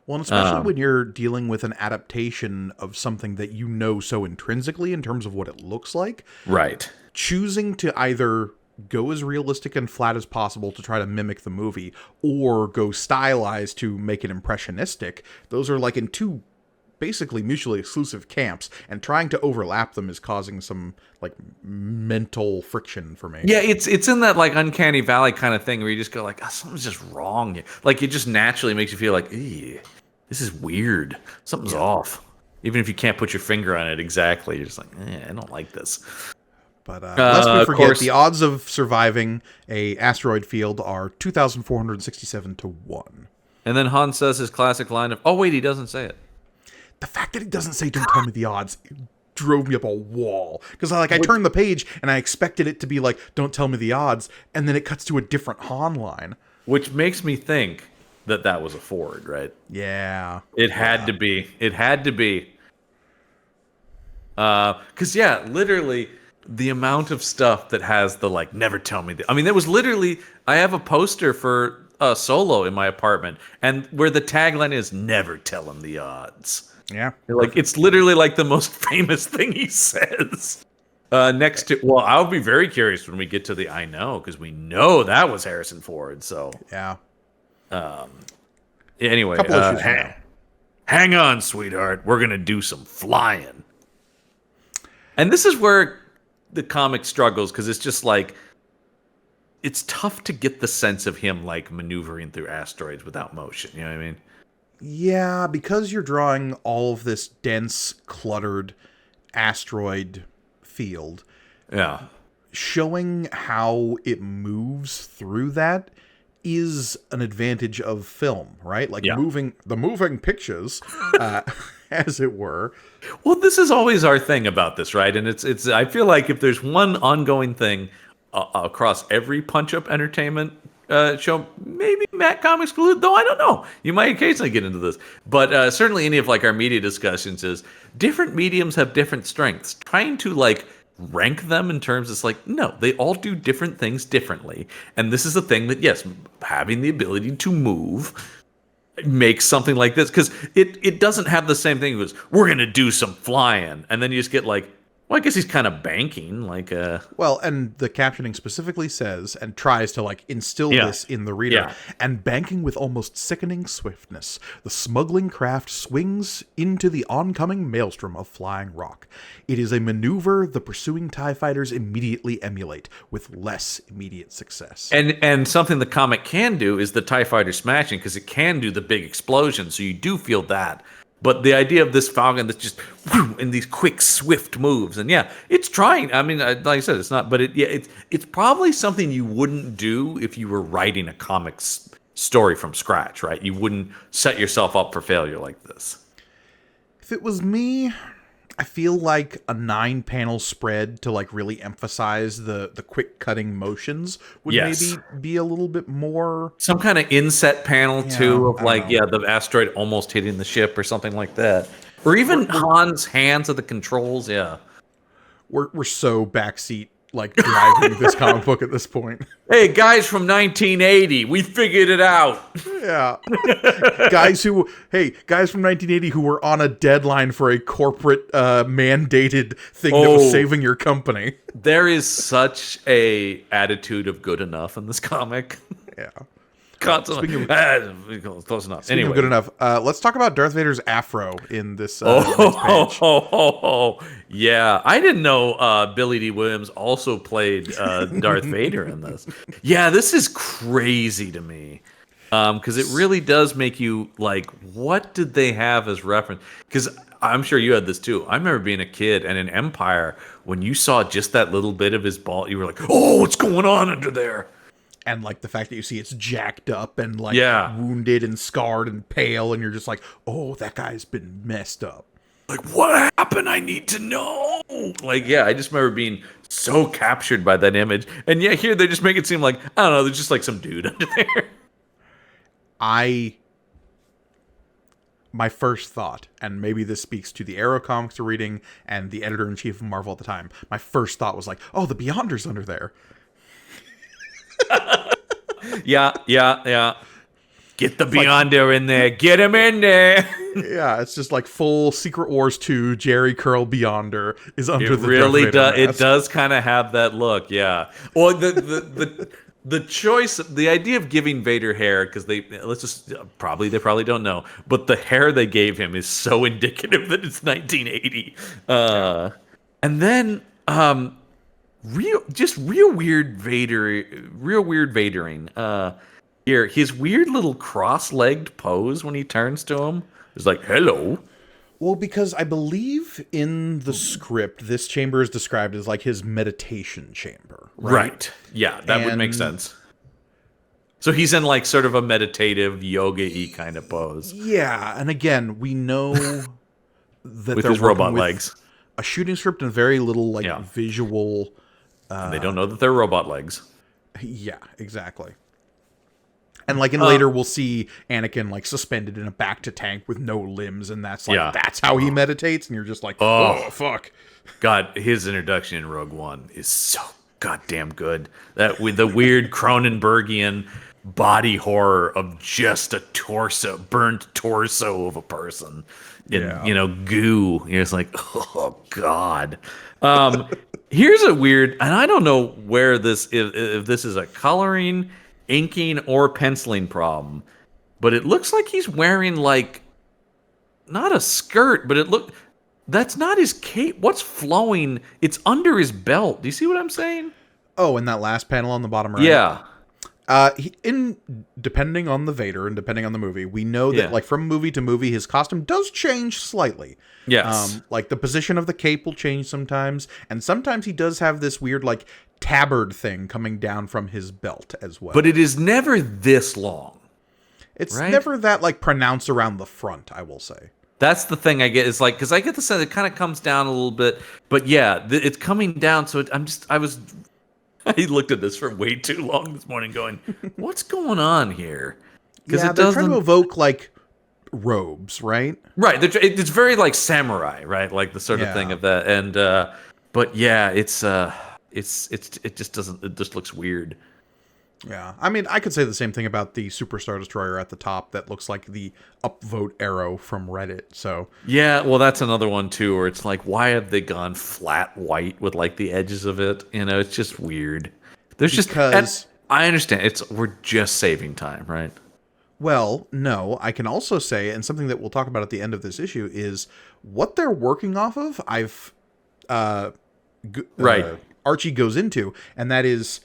S1: Well, and especially when you're dealing with an adaptation of something that you know so intrinsically in terms of what it looks like.
S2: Right.
S1: Choosing to either go as realistic and flat as possible to try to mimic the movie, or go stylized to make it impressionistic, those are like in two basically mutually exclusive camps, and trying to overlap them is causing some like mental friction for me.
S2: Yeah, it's in that like uncanny valley kind of thing where you just go like, oh, something's just wrong here. Like it just naturally makes you feel like, this is weird. Something's off. Even if you can't put your finger on it exactly, you're just like, I don't like this.
S1: But lest we forget, the odds of surviving a asteroid field are 2,467 to 1.
S2: And then Han says his classic line of, oh wait, he doesn't say it.
S1: The fact that he doesn't say, don't tell me the odds, drove me up a wall. Because I turned the page and I expected it to be like, don't tell me the odds. And then it cuts to a different Han line.
S2: Which makes me think that was a Ford, right?
S1: Yeah.
S2: It had to be. It had to be. Because, literally, the amount of stuff that has the, like, never tell me the... I mean, there was literally... I have a poster for Solo in my apartment, and where the tagline is, never tell him the odds.
S1: Yeah.
S2: Like, it's literally like the most famous thing he says. Next to, well, I'll be very curious when we get to the I know, because we know that was Harrison Ford. So
S1: yeah.
S2: Anyway, hang on, sweetheart. We're gonna do some flying. And this is where the comic struggles, because it's just like it's tough to get the sense of him like maneuvering through asteroids without motion. You know what I mean?
S1: Yeah, because you're drawing all of this dense, cluttered asteroid field.
S2: Yeah.
S1: Showing how it moves through that is an advantage of film, right? Like moving pictures, as it were.
S2: Well, this is always our thing about this, right? And it's. I feel like if there's one ongoing thing across every punch-up entertainment show, maybe Matt Comics included, though I don't know. You might occasionally get into this, but certainly any of like our media discussions is different mediums have different strengths. Trying to like rank them in terms it's like no, they all do different things differently, and this is a thing that yes, having the ability to move makes something like this because it doesn't have the same thing as we're gonna do some flying and then you just get like, well, I guess he's kind of banking like
S1: well, and the captioning specifically says and tries to like instill this in the reader. And banking with almost sickening swiftness, the smuggling craft swings into the oncoming maelstrom of flying rock. It is a maneuver the pursuing TIE fighters immediately emulate with less immediate success.
S2: And something the comic can do is the TIE fighter smashing because it can do the big explosion, so you do feel that. But the idea of this Falcon that's just in these quick, swift moves, and yeah, it's trying. I mean, like I said, it's not, but it's probably something you wouldn't do if you were writing a comics story from scratch, right? You wouldn't set yourself up for failure like this.
S1: If it was me, I feel like a 9-panel spread to like really emphasize the quick cutting motions would maybe be a little bit more.
S2: Some kind of inset panel too of like the asteroid almost hitting the ship or something like that, or even Han's hands at the controls. Yeah,
S1: we're so backseat like driving this comic book at this point.
S2: Hey, guys from 1980, we figured it out.
S1: Yeah. Guys from 1980 who were on a deadline for a corporate mandated thing that was saving your company.
S2: There is such a attitude of good enough in this comic.
S1: Yeah.
S2: Constantly. Close enough.
S1: Anyway, good enough. Let's talk about Darth Vader's afro in this.
S2: Yeah. I didn't know Billy D. Williams also played Darth Vader in this. Yeah, this is crazy to me because it really does make you like, what did they have as reference? Because I'm sure you had this too. I remember being a kid and in Empire when you saw just that little bit of his ball, you were like, "Oh, what's going on under there?"
S1: And like the fact that you see it's jacked up and like wounded and scarred and pale, and you're just like, oh, that guy's been messed up.
S2: Like, what happened? I need to know. Like, yeah, I just remember being so captured by that image. And yeah, here they just make it seem like, I don't know, there's just like some dude under there.
S1: My first thought, and maybe this speaks to the Arrow comics we're reading and the editor-in-chief of Marvel at the time, my first thought was like, oh, the Beyonder's under there.
S2: Yeah. Get the Beyonder in there. Get him in there.
S1: Yeah, it's just like full Secret Wars 2 Jerry Curl Beyonder is under the
S2: really does. It does kind of have that look, yeah. Well, the choice, the idea of giving Vader hair, because they probably don't know, but the hair they gave him is so indicative that it's 1980. And then real weird Vadering. Here, his weird little cross-legged pose when he turns to him is like, hello.
S1: Well, because I believe in the script, this chamber is described as like his meditation chamber. Right.
S2: Yeah, that would make sense. So he's in like sort of a meditative, yoga-y kind of pose.
S1: Yeah, and again, we know that
S2: with
S1: they're
S2: his robot
S1: with
S2: legs.
S1: A shooting script and very little like visual.
S2: And they don't know that they're robot legs.
S1: Yeah, exactly. And like in later, we'll see Anakin like suspended in a back-to-tank with no limbs, and that's like that's how he meditates, and you're just like, oh fuck.
S2: God, his introduction in Rogue One is so goddamn good. That with the weird Cronenbergian body horror of just a burnt torso of a person in goo. You're just like, oh god. Here's a weird, and I don't know where this if this is a coloring, inking, or penciling problem, but it looks like he's wearing like not a skirt, but that's not his cape. What's flowing? It's under his belt. Do you see what I'm saying?
S1: Oh, in that last panel on the bottom right.
S2: Yeah.
S1: Depending on the Vader and depending on the movie, we know that like from movie to movie, his costume does change slightly.
S2: Yes.
S1: Like the position of the cape will change sometimes, and sometimes he does have this weird like tabard thing coming down from his belt as well.
S2: But it is never this long.
S1: It's never that like pronounced around the front, I will say.
S2: That's the thing I get. Is like, because I get the sense it kind of comes down a little bit, but yeah, it's coming down. So I looked at this for way too long this morning, going, "What's going on here?"
S1: Because they're trying to evoke like robes, right?
S2: Right. It's very like samurai, right? Like the sort of thing of that. And but yeah, it just doesn't. It just looks weird.
S1: Yeah, I mean, I could say the same thing about the Superstar Destroyer at the top that looks like the upvote arrow from Reddit, so...
S2: Yeah, well, that's another one, too, where it's like, why have they gone flat white with, like, the edges of it? You know, it's just weird. Because... I understand, we're just saving time, right?
S1: Well, no, I can also say, and something that we'll talk about at the end of this issue, is what they're working off of, Archie goes into, and that is...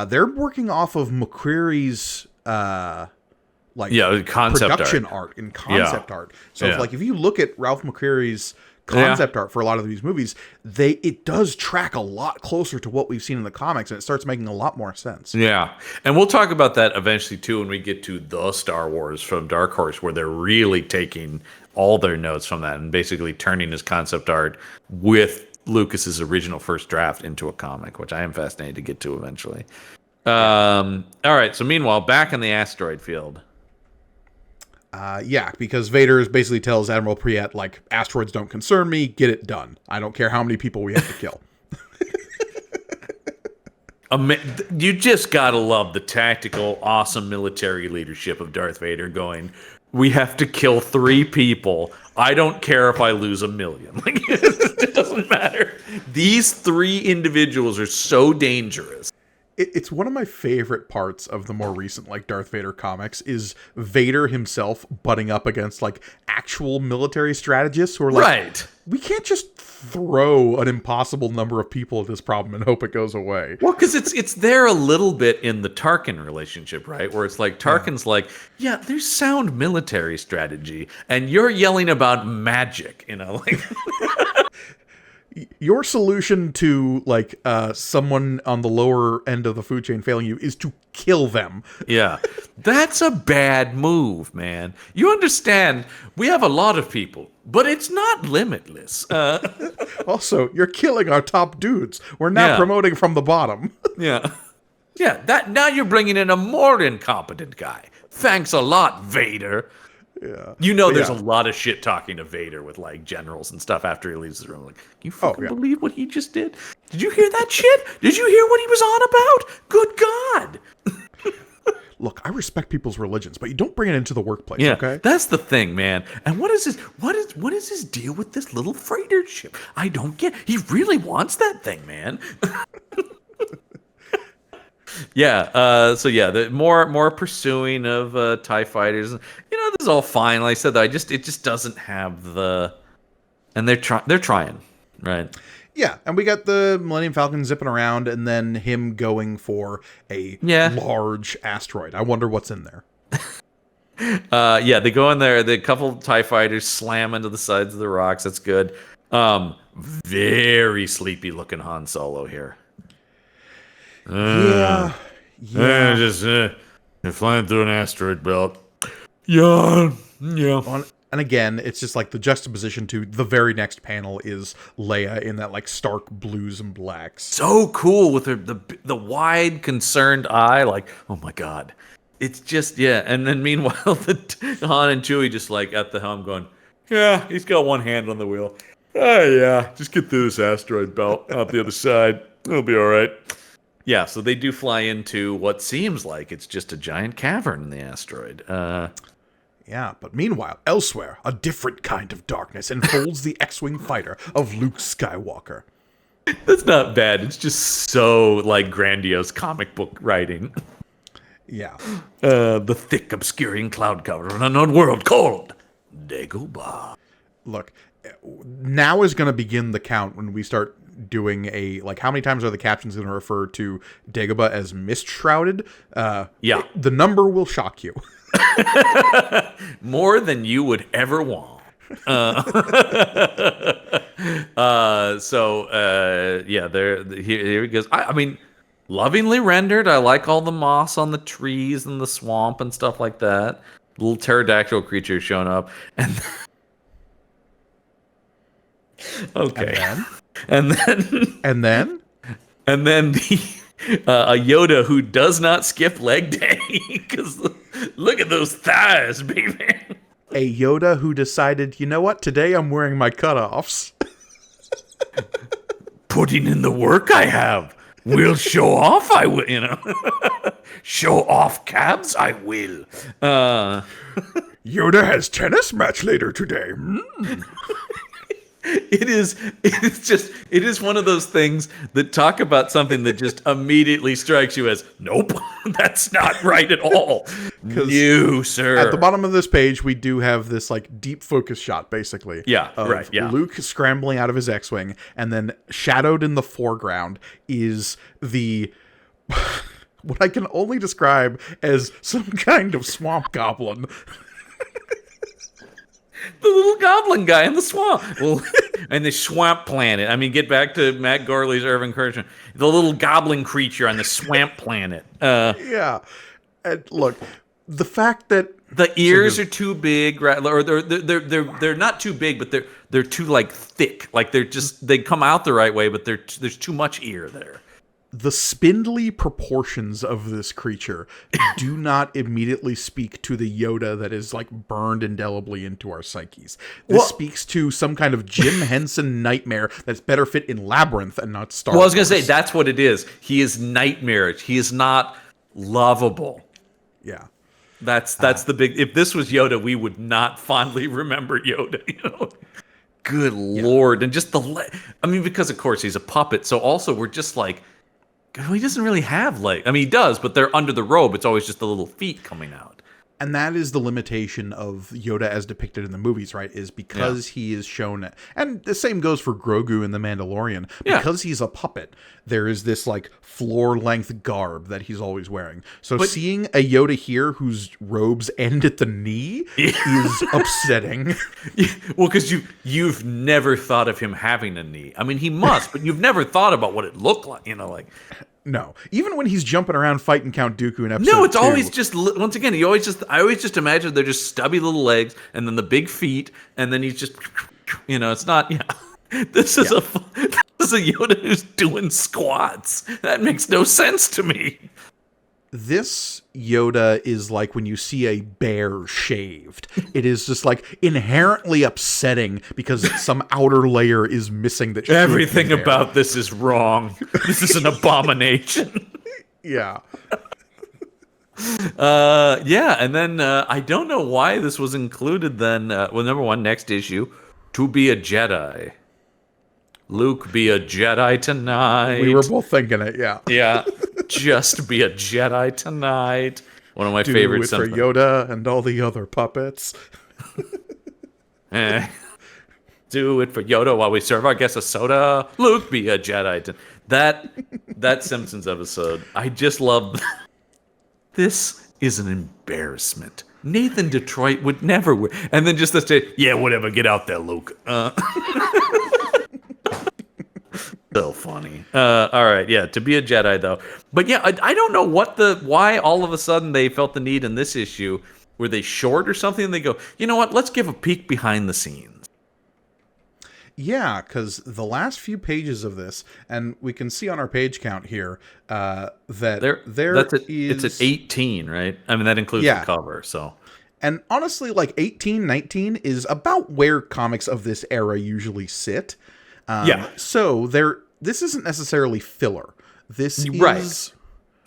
S1: they're working off of McQuarrie's
S2: concept
S1: production art and concept art. So if you look at Ralph McQuarrie's concept art for a lot of these movies, it does track a lot closer to what we've seen in the comics, and it starts making a lot more sense.
S2: Yeah, and we'll talk about that eventually too when we get to the Star Wars from Dark Horse, where they're really taking all their notes from that and basically turning his concept art with Lucas's original first draft into a comic, which I am fascinated to get to eventually. All right, so meanwhile, back in the asteroid field.
S1: Because Vader basically tells Admiral Priet, like, asteroids don't concern me, get it done. I don't care how many people we have to kill.
S2: You just gotta love the tactical, awesome military leadership of Darth Vader going, we have to kill 3 people. I don't care if I lose 1 million. Like, it doesn't matter. These 3 individuals are so dangerous.
S1: It's one of my favorite parts of the more recent like Darth Vader comics is Vader himself butting up against like actual military strategists who are like, we can't just throw an impossible number of people at this problem and hope it goes away.
S2: Well, because it's there a little bit in the Tarkin relationship, right? Where it's like Tarkin's like, yeah, there's sound military strategy, and you're yelling about magic, you know, like.
S1: Your solution to like someone on the lower end of the food chain failing you is to kill them.
S2: Yeah, that's a bad move, man. You understand? We have a lot of people, but it's not limitless.
S1: Also, you're killing our top dudes. We're now promoting from the bottom.
S2: Yeah. That now you're bringing in a more incompetent guy. Thanks a lot, Vader.
S1: Yeah.
S2: You know, there's a lot of shit talking to Vader with like generals and stuff after he leaves the room. Like, you fucking believe what he just did? Did you hear that shit? Did you hear what he was on about? Good God.
S1: Look, I respect people's religions, but you don't bring it into the workplace, okay?
S2: That's the thing, man. And what is his deal with this little freighter ship? I don't get. He really wants that thing, man. The more pursuing of TIE fighters. You know, this is all fine. Like I said, though, it just doesn't have the, and they're trying, right?
S1: Yeah, and we got the Millennium Falcon zipping around, and then him going for a large asteroid. I wonder what's in there.
S2: They go in there. The couple TIE fighters slam into the sides of the rocks. That's good. Very sleepy looking Han Solo here. They're flying through an asteroid belt. Yeah.
S1: And again, it's just like the juxtaposition to the very next panel is Leia in that like stark blues and blacks.
S2: So cool with the wide concerned eye, like, oh my God. It's just, and then meanwhile, Han and Chewie just like at the helm going, yeah, he's got one hand on the wheel. Oh yeah, just get through this asteroid belt out the other side. It'll be all right. Yeah, so they do fly into what seems like it's just a giant cavern in the asteroid.
S1: But meanwhile, elsewhere, a different kind of darkness enfolds the X-Wing fighter of Luke Skywalker.
S2: That's not bad. It's just so, like, grandiose comic book writing.
S1: Yeah.
S2: The thick, obscuring cloud cover of an unknown world called Dagobah.
S1: Look, now is going to begin the count when we start doing a, like, how many times are the captions going to refer to Dagobah as mist shrouded?
S2: Yeah.
S1: The number will shock you.
S2: More than you would ever want. Yeah, here he goes. I mean, lovingly rendered. I like all the moss on the trees and the swamp and stuff like that. Little pterodactyl creatures showing up, and okay, and then
S1: And then
S2: and then a Yoda who does not skip leg day because look at those thighs, baby.
S1: a Yoda who decided, you know what, today I'm wearing my cutoffs.
S2: Putting in the work I have. Will show off, I will, show off cabs, I will.
S1: Yoda has tennis match later today.
S2: It is one of those things that talk about something that just immediately strikes you as, nope, that's not right at all. No, sir.
S1: At the bottom of this page, we do have this like deep focus shot, basically.
S2: Yeah,
S1: of
S2: right, yeah.
S1: Luke scrambling out of his X-Wing, and then shadowed in the foreground is the what I can only describe as some kind of swamp goblin.
S2: The little goblin guy in the swamp. Well, and the swamp planet. I mean, get back to Matt Gorley's Irvin Kershner. The little goblin creature on the swamp planet.
S1: Yeah. And look, the fact that
S2: the ears are too big, right? Or they're not too big, but they're too like thick. Like they come out the right way, but there's too much ear there.
S1: The spindly proportions of this creature do not immediately speak to the Yoda that is like burned indelibly into our psyches. This speaks to some kind of Jim Henson nightmare that's better fit in Labyrinth and not Star Wars.
S2: Well, I was going to say, that's what it is. He is nightmarish. He is not lovable.
S1: Yeah.
S2: That's the big... If this was Yoda, we would not fondly remember Yoda, Good Lord. And just I mean, because of course he's a puppet, so also we're just like... He doesn't really have legs. I mean, he does, but they're under the robe. It's always just the little feet coming out.
S1: And that is the limitation of Yoda as depicted in the movies, right? Is because he is shown, and the same goes for Grogu in The Mandalorian. Because he's a puppet, there is this like floor-length garb that he's always wearing. So seeing a Yoda here whose robes end at the knee is upsetting.
S2: Well, because you've never thought of him having a knee. I mean, he must, but you've never thought about what it looked like.
S1: No, even when he's jumping around fighting Count Dooku in episode 2.
S2: No, it's always just, once again, I always just imagine they're just stubby little legs and then the big feet, and then he's just, it's not, This is a Yoda who's doing squats. That makes no sense to me.
S1: This Yoda is like when you see a bear shaved. It is just like inherently upsetting because some outer layer is missing. That
S2: everything about this is wrong. This is an abomination.
S1: Yeah.
S2: And then I don't know why this was included then. Number one, next issue, to be a Jedi. Luke, be a Jedi tonight.
S1: We were both thinking it, yeah.
S2: Yeah, just be a Jedi tonight. One of my favorites.
S1: Do it for Yoda and all the other puppets.
S2: Do it for Yoda while we serve our guests a soda. Luke, be a Jedi. That Simpsons episode, I just love. This is an embarrassment. Nathan Detroit would never wear. And then just this day, yeah, whatever, get out there, Luke. So funny. All right, yeah, to be a Jedi though. But yeah, I don't know why all of a sudden they felt the need in this issue. Were they short or something? And they go, you know what? Let's give a peek behind the scenes.
S1: Yeah, because the last few pages of this, and we can see on our page count here that
S2: it's at 18, right? I mean, that includes the cover. So,
S1: and honestly, like 18, 19 is about where comics of this era usually sit. So this isn't necessarily filler. This is
S2: right.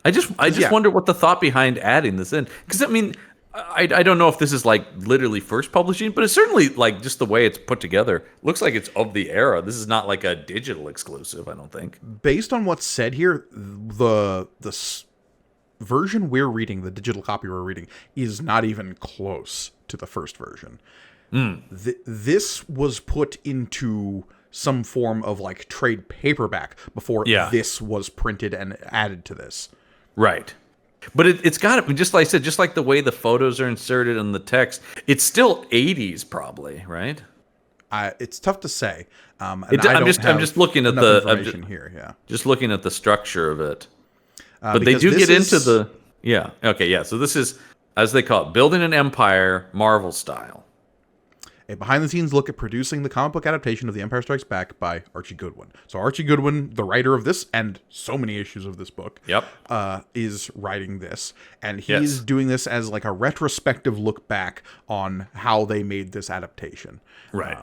S2: I just wonder what the thought behind adding this in, because I mean, I don't know if this is like literally first publishing, but it's certainly like just the way it's put together. Looks like it's of the era. This is not like a digital exclusive, I don't think.
S1: Based on what's said here, the version we're reading, the digital copy we're reading, is not even close to the first version. This was put into some form of like trade paperback before this was printed and added to this.
S2: Right. But it's got to, just like I said, just like the way the photos are inserted in the text, it's still 80s probably, right?
S1: It's tough to say.
S2: I'm just looking at the information
S1: here. Yeah,
S2: just looking at the structure of it. But they do get into the So this is, as they call it, building an empire, Marvel style.
S1: A behind-the-scenes look at producing the comic book adaptation of The Empire Strikes Back by Archie Goodwin. So Archie Goodwin, the writer of this and so many issues of this book, is writing this. And he's doing this as like a retrospective look back on how they made this adaptation.
S2: Right.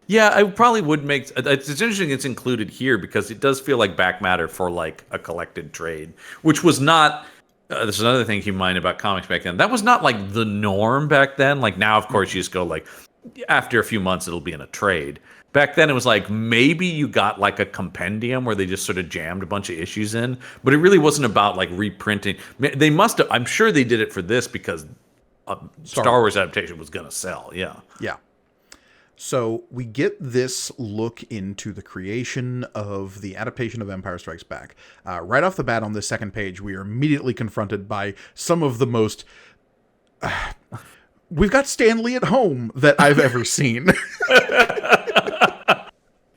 S2: I probably would make... It's interesting it's included here because it does feel like back matter for like a collected trade, which was not... there's another thing to keep in mind about comics back then. That was not like the norm back then. Like now, of course, you just go like, after a few months, it'll be in a trade. Back then, it was like maybe you got like a compendium where they just sort of jammed a bunch of issues in, but it really wasn't about like reprinting. They must have. I'm sure they did it for this because Star Wars adaptation was going to sell. Yeah.
S1: So we get this look into the creation of the adaptation of Empire Strikes Back. Right off the bat on this second page, we are immediately confronted by some of the most... we've got Stan Lee at home that I've ever seen.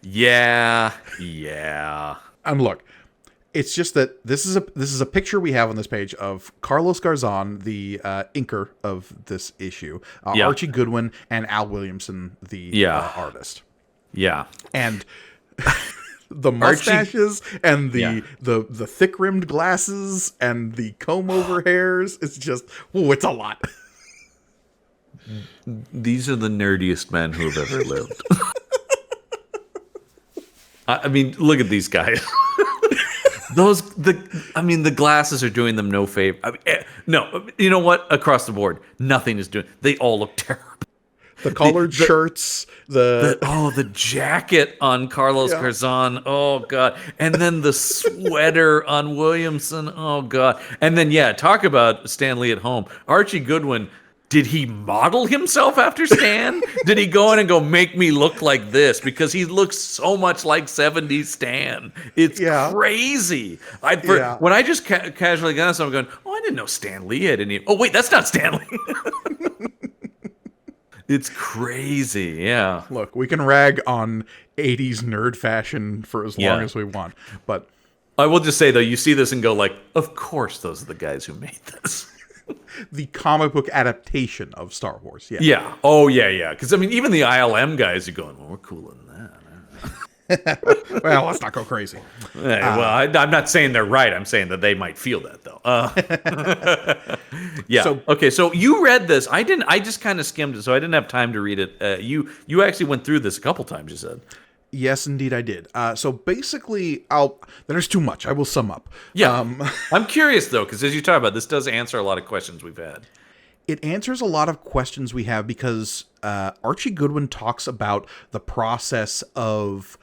S2: Yeah.
S1: And look, it's just that this is a picture we have on this page of Carlos Garzon, the inker of this issue, Archie Goodwin, and Al Williamson, the artist.
S2: Yeah,
S1: and the mustaches and the thick rimmed glasses and the comb over hairs. It's just it's a lot.
S2: These are the nerdiest men who have ever lived. I mean, look at these guys. The glasses are doing them no favor. No, you know what? Across the board, nothing is doing. They all look terrible.
S1: The collared shirts,
S2: the jacket on Carlos Garzon. Oh god, and then the sweater on Williamson. Oh god, and then talk about Stan Lee at home. Archie Goodwin. Did he model himself after Stan? Did he go in and go, make me look like this? Because he looks so much like 70s Stan. It's crazy. When I just casually got this, I'm going, I didn't know Stan Lee had any. Oh, wait, that's not Stan Lee. It's crazy, yeah.
S1: Look, we can rag on 80s nerd fashion for as long as we want, but...
S2: I will just say, though, you see this and go like, of course those are the guys who made this.
S1: The comic book adaptation of Star Wars,
S2: Yeah. Oh, yeah. Because, I mean, even the ILM guys are going, well, we're cooler than that.
S1: Well, let's not go crazy.
S2: I'm not saying they're right. I'm saying that they might feel that, though. So you read this. I didn't. I just kind of skimmed it, so I didn't have time to read it. You actually went through this a couple times, you said.
S1: Yes, indeed, I did. So basically, there's too much. I will sum up.
S2: Yeah. I'm curious, though, because as you talk about, this does answer a lot of questions we've had.
S1: It answers a lot of questions we have because Archie Goodwin talks about the process of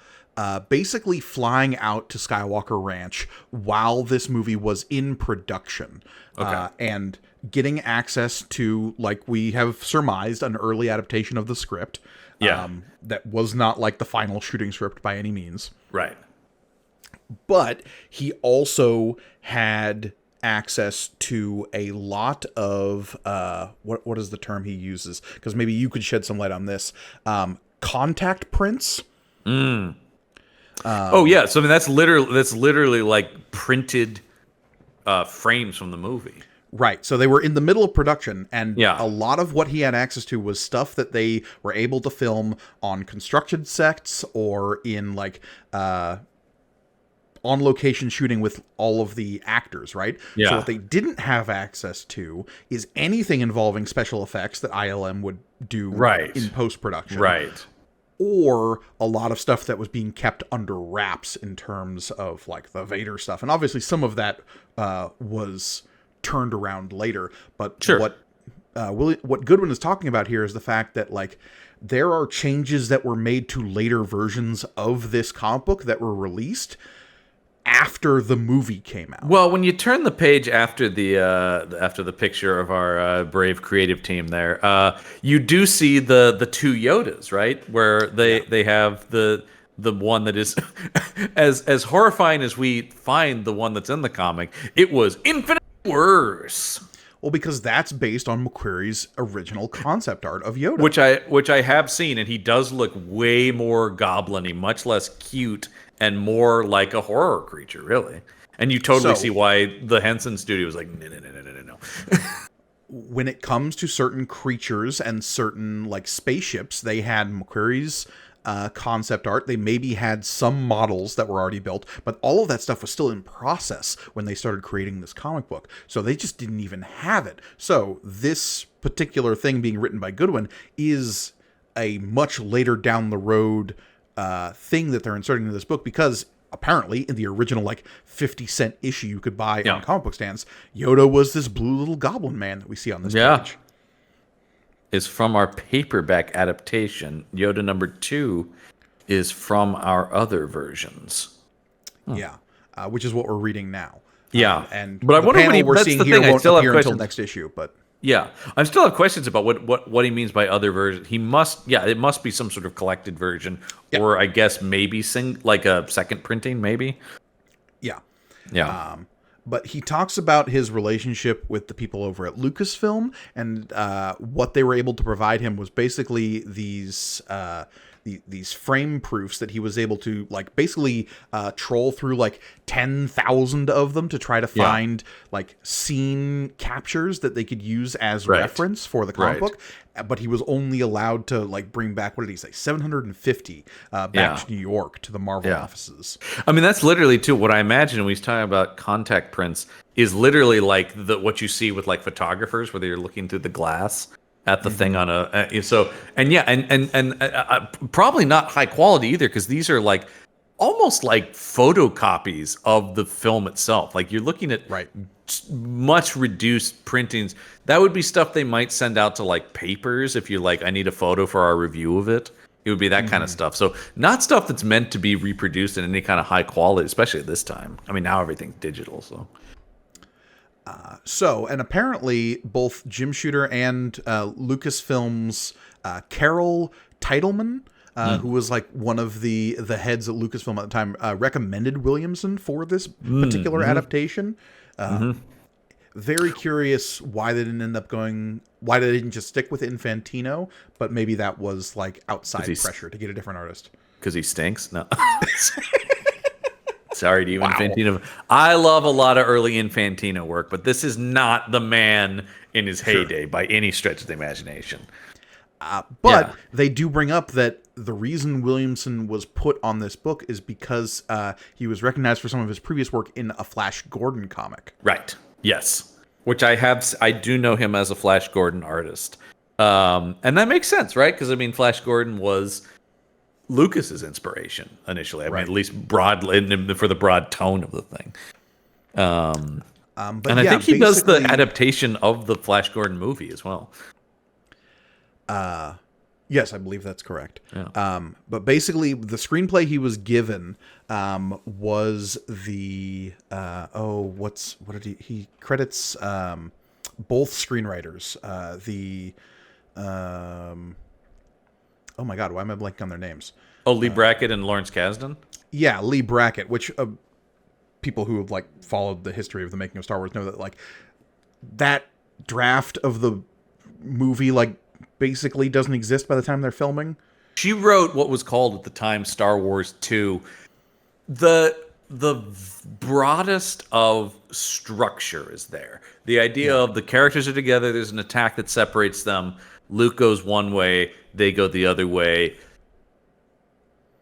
S1: basically flying out to Skywalker Ranch while this movie was in production. And getting access to, like we have surmised, an early adaptation of the script. That was not like the final shooting script by any means.
S2: Right.
S1: But he also had access to a lot of what is the term he uses? Because maybe you could shed some light on this. Contact prints.
S2: So I mean that's literally like printed frames from the movie.
S1: Right. So they were in the middle of production, and a lot of what he had access to was stuff that they were able to film on construction sets or in like on location shooting with all of the actors, right?
S2: Yeah.
S1: So what they didn't have access to is anything involving special effects that ILM would do in post-production.
S2: Right.
S1: Or a lot of stuff that was being kept under wraps in terms of like the Vader stuff. And obviously some of that was turned around later, but what Goodwin is talking about here is the fact that like there are changes that were made to later versions of this comic book that were released after the movie came out.
S2: Well, when you turn the page after the picture of our brave creative team there, you do see the two Yodas, right? Where they have the one that is as horrifying as we find the one that's in the comic. It was infinitely worse.
S1: Well, because that's based on McQuarrie's original concept art of Yoda,
S2: which I have seen, and he does look way more goblin-y, much less cute, and more like a horror creature, really. And you totally see why the Henson studio was like, no.
S1: When it comes to certain creatures and certain like spaceships, they had McQuarrie's concept art. They maybe had some models that were already built, but all of that stuff was still in process when they started creating this comic book. So they just didn't even have it. So this particular thing being written by Goodwin is a much later down the road thing that they're inserting into this book, because apparently in the original like 50-cent issue you could buy on comic book stands, Yoda was this blue little goblin man that we see on this page.
S2: Is from our paperback adaptation. Yoda number 2 is from our other versions.
S1: Yeah, which is what we're reading now.
S2: And
S1: but I wonder what
S2: we're seeing here won't appear
S1: until next issue. But
S2: yeah, I still have questions about what he means by other versions. He must, it must be some sort of collected version, or I guess maybe like a second printing, maybe.
S1: Yeah. But he talks about his relationship with the people over at Lucasfilm, and what they were able to provide him was basically these frame proofs that he was able to like basically troll through like 10,000 of them to try to find like scene captures that they could use as reference for the comic book. But he was only allowed to like bring back, what did he say, 750 back to New York to the Marvel offices.
S2: I mean, that's literally too what I imagine when he's talking about contact prints is literally like what you see with like photographers where they're looking through the glass at the thing on probably not high quality either, because these are like almost like photocopies of the film itself. Like you're looking at much reduced printings. That would be stuff they might send out to like papers if you're like, I need a photo for our review of it. It would be that kind of stuff. So not stuff that's meant to be reproduced in any kind of high quality, especially at this time. I mean, now everything's digital, so.
S1: And apparently both Jim Shooter and Lucasfilm's Carol Titleman, who was like one of the heads at Lucasfilm at the time, recommended Williamson for this particular adaptation. Very curious why they didn't why they didn't just stick with Infantino, but maybe that was like outside pressure to get a different artist.
S2: Because he stinks? No. Sorry to you, Infantino. I love a lot of early Infantino work, but this is not the man in his heyday by any stretch of the imagination.
S1: But they do bring up that the reason Williamson was put on this book is because he was recognized for some of his previous work in a Flash Gordon comic.
S2: Right. Yes. Which I do know him as a Flash Gordon artist. And that makes sense, right? Because, I mean, Flash Gordon was Lucas's inspiration initially. I mean, at least broadly, for the broad tone of the thing. And I think he does the adaptation of the Flash Gordon movie as well.
S1: Yes, I believe that's correct.
S2: Yeah.
S1: But basically, the screenplay he was given was the he credits both screenwriters. Oh my God, why am I blanking on their names?
S2: Oh, Lee Brackett and Lawrence Kasdan?
S1: Yeah, Lee Brackett, which people who have like followed the history of the making of Star Wars know that like that draft of the movie like basically doesn't exist by the time they're filming.
S2: She wrote what was called at the time Star Wars 2. The broadest of structure is there. The idea of the characters are together, there's an attack that separates them. Luke goes one way, they go the other way.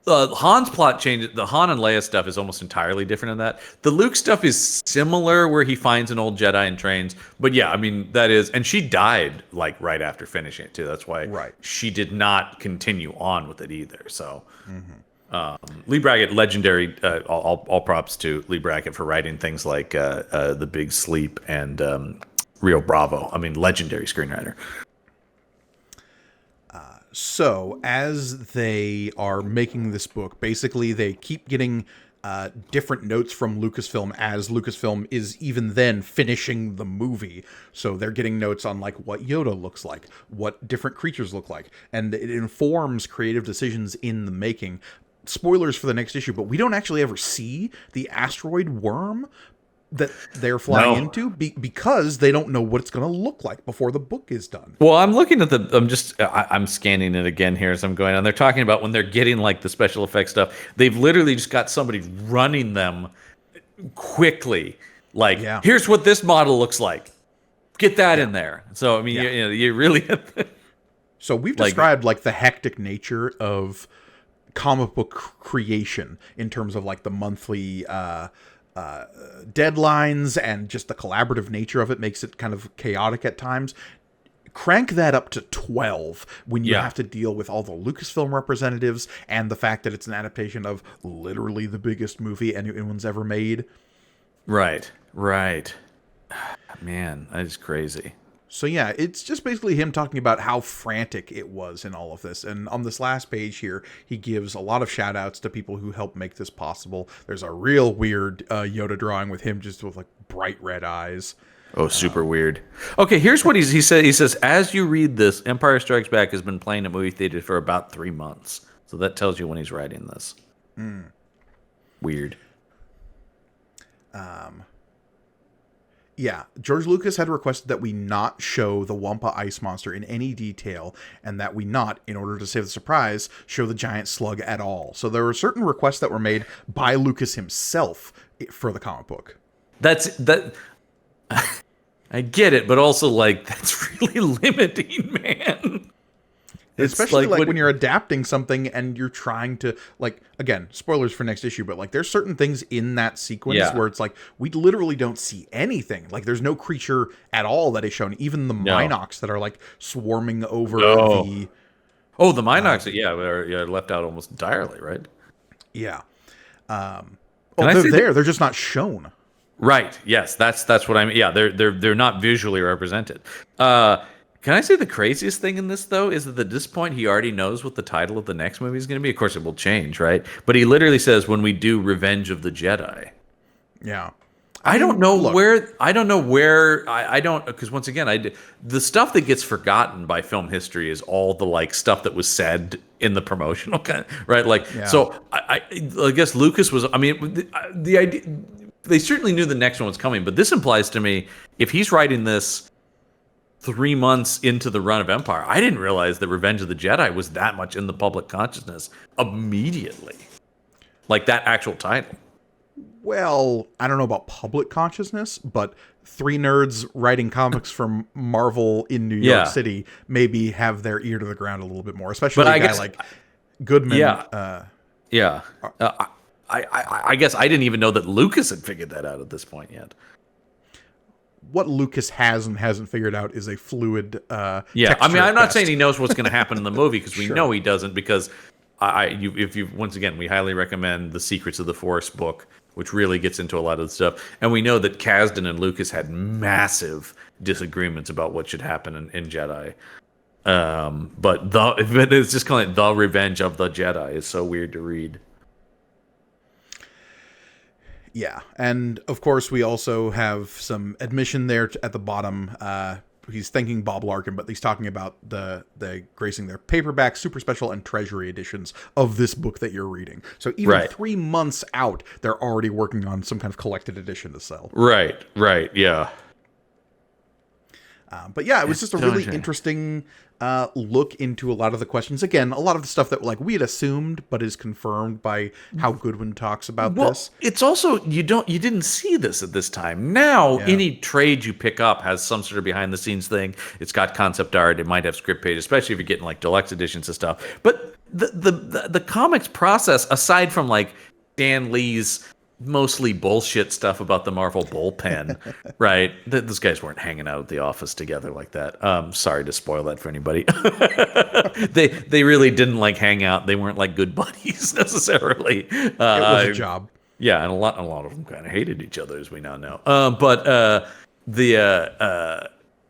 S2: Han's plot changes. The Han and Leia stuff is almost entirely different in that. The Luke stuff is similar, where he finds an old Jedi and trains. But yeah, I mean, that is... And she died, like, right after finishing it, too. That's why she did not continue on with it either. So, Lee Brackett, legendary... all props to Lee Brackett for writing things like The Big Sleep and Rio Bravo. I mean, legendary screenwriter.
S1: So, as they are making this book, basically they keep getting different notes from Lucasfilm as Lucasfilm is even then finishing the movie. So they're getting notes on like what Yoda looks like, what different creatures look like, and it informs creative decisions in the making. Spoilers for the next issue, but we don't actually ever see the asteroid worm that they're flying into because they don't know what it's going to look like before the book is done.
S2: Well, I'm looking at I'm scanning it again here as I'm going on. They're talking about when they're getting like the special effects stuff. They've literally just got somebody running them quickly. Like, here's what this model looks like. Get that in there. So, I mean, you really...
S1: So we've described like the hectic nature of comic book creation in terms of like the monthly deadlines, and just the collaborative nature of it makes it kind of chaotic at times. Crank that up to 12 when you have to deal with all the Lucasfilm representatives and the fact that it's an adaptation of literally the biggest movie anyone's ever made.
S2: Right. Man, that is crazy.
S1: So yeah, it's just basically him talking about how frantic it was in all of this. And on this last page here, he gives a lot of shout outs to people who helped make this possible. There's a real weird Yoda drawing with him just with like bright red eyes.
S2: Oh, super weird. Okay, here's what he said. He says, as you read this, Empire Strikes Back has been playing at movie theaters for about 3 months. So that tells you when he's writing this. Weird.
S1: Yeah, George Lucas had requested that we not show the Wampa ice monster in any detail, and that we not, in order to save the surprise, show the giant slug at all. So there were certain requests that were made by Lucas himself for the comic book.
S2: That I get it, but also like that's really limiting, man.
S1: Especially like when you're adapting something and you're trying to, like, again, spoilers for next issue, but like there's certain things in that sequence where it's like we literally don't see anything. Like there's no creature at all that is shown, even the Minox that are like swarming over the...
S2: Oh, the Minox, are left out almost entirely, right?
S1: Yeah. They're just not shown.
S2: Right. Yes, that's what I mean. Yeah, they're not visually represented. Can I say the craziest thing in this, though, is that at this point he already knows what the title of the next movie is going to be. Of course, it will change, right? But he literally says, when we do Revenge of the Jedi.
S1: Yeah.
S2: I don't know because once again, the stuff that gets forgotten by film history is all the like stuff that was said in the promotional kind, right? Like, so I guess Lucas was, I mean, the idea, they certainly knew the next one was coming, but this implies to me, if he's writing this 3 months into the run of Empire, I didn't realize that Revenge of the Jedi was that much in the public consciousness immediately. Like that actual title.
S1: Well, I don't know about public consciousness, but 3 nerds writing comics from Marvel in New York City maybe have their ear to the ground a little bit more, especially a guy like Goodman.
S2: I guess I didn't even know that Lucas had figured that out at this point yet.
S1: What Lucas has and hasn't figured out is a fluid
S2: I mean, I'm not saying he knows what's going to happen in the movie, because we know he doesn't, because once again, we highly recommend the Secrets of the Force book, which really gets into a lot of the stuff. And we know that Kasdan and Lucas had massive disagreements about what should happen in Jedi. But it's just kind of like the Revenge of the Jedi is so weird to read.
S1: Yeah, and of course we also have some admission there at the bottom. He's thanking Bob Larkin, but he's talking about the gracing their paperback, super special, and treasury editions of this book that you're reading. So even 3 months out, they're already working on some kind of collected edition to sell.
S2: Right, yeah.
S1: But yeah, it was just a really interesting look into a lot of the questions. Again, a lot of the stuff that like we had assumed, but is confirmed by how Goodwin talks about this.
S2: It's also you didn't see this at this time. Now any trade you pick up has some sort of behind the scenes thing. It's got concept art. It might have script pages, especially if you're getting like deluxe editions and stuff. But the comics process, aside from like Dan Lee's mostly bullshit stuff about the Marvel bullpen, right? Those guys weren't hanging out at the office together like that. Sorry to spoil that for anybody. They really didn't like hang out. They weren't like good buddies necessarily.
S1: It was a job.
S2: Yeah, and a lot of them kind of hated each other, as we now know.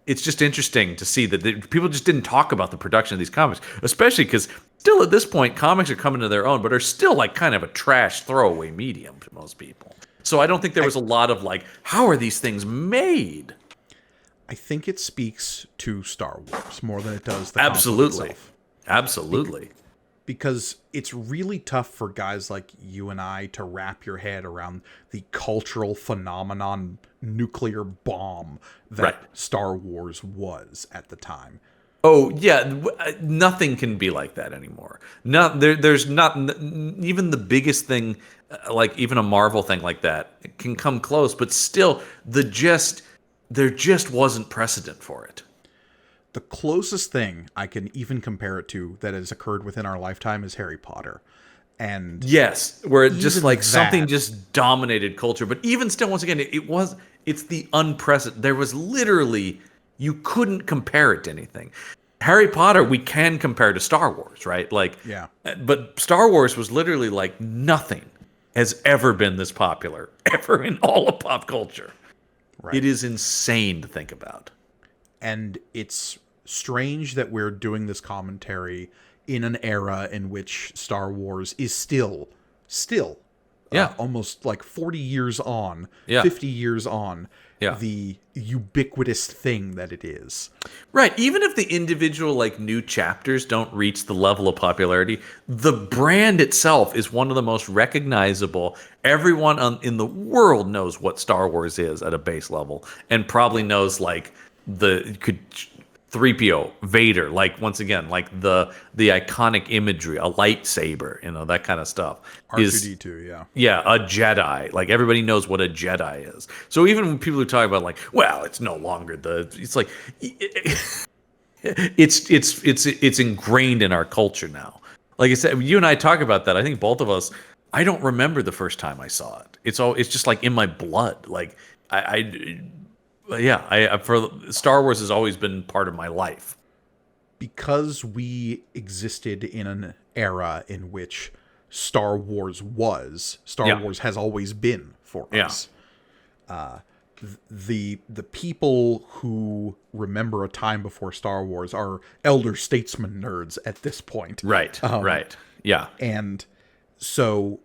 S2: It's just interesting to see that people just didn't talk about the production of these comics, especially because still at this point, comics are coming to their own, but are still like kind of a trash throwaway medium to most people. So I don't think there was a lot of like, how are these things made?
S1: I think it speaks to Star Wars more than it does the
S2: Absolutely.
S1: console itself.
S2: Absolutely.
S1: Because it's really tough for guys like you and I to wrap your head around the cultural phenomenon nuclear bomb that Star Wars was at the time.
S2: Oh yeah, nothing can be like that anymore. There's not even the biggest thing, like even a Marvel thing like that, can come close. But still, there just wasn't precedent for it.
S1: The closest thing I can even compare it to that has occurred within our lifetime is Harry Potter. And
S2: yes, where it just like something
S1: that,
S2: just dominated culture. But even still, once again, it's the unprecedented. There was literally, you couldn't compare it to anything. Harry Potter, we can compare to Star Wars, right? Like,
S1: yeah.
S2: But Star Wars was literally like nothing has ever been this popular ever in all of pop culture. Right. It is insane to think about.
S1: And it's strange that we're doing this commentary in an era in which Star Wars is still almost like 40 years on, 50 years on, the ubiquitous thing that it is.
S2: Right. Even if the individual like new chapters don't reach the level of popularity, the brand itself is one of the most recognizable. Everyone in the world knows what Star Wars is at a base level, and probably knows like 3PO, Vader, like once again, like the iconic imagery, a lightsaber, that kind of stuff.
S1: R2D2,
S2: yeah, a Jedi. Like everybody knows what a Jedi is. So even when people are talking about like, well, it's no longer it's like it's ingrained in our culture now. Like I said, you and I talk about that. I think both of us. I don't remember the first time I saw it. It's just like in my blood. Like for Star Wars has always been part of my life.
S1: Because we existed in an era in which Star Wars has always been for us. The people who remember a time before Star Wars are elder statesman nerds at this point.
S2: Right. Right. Yeah.
S1: And so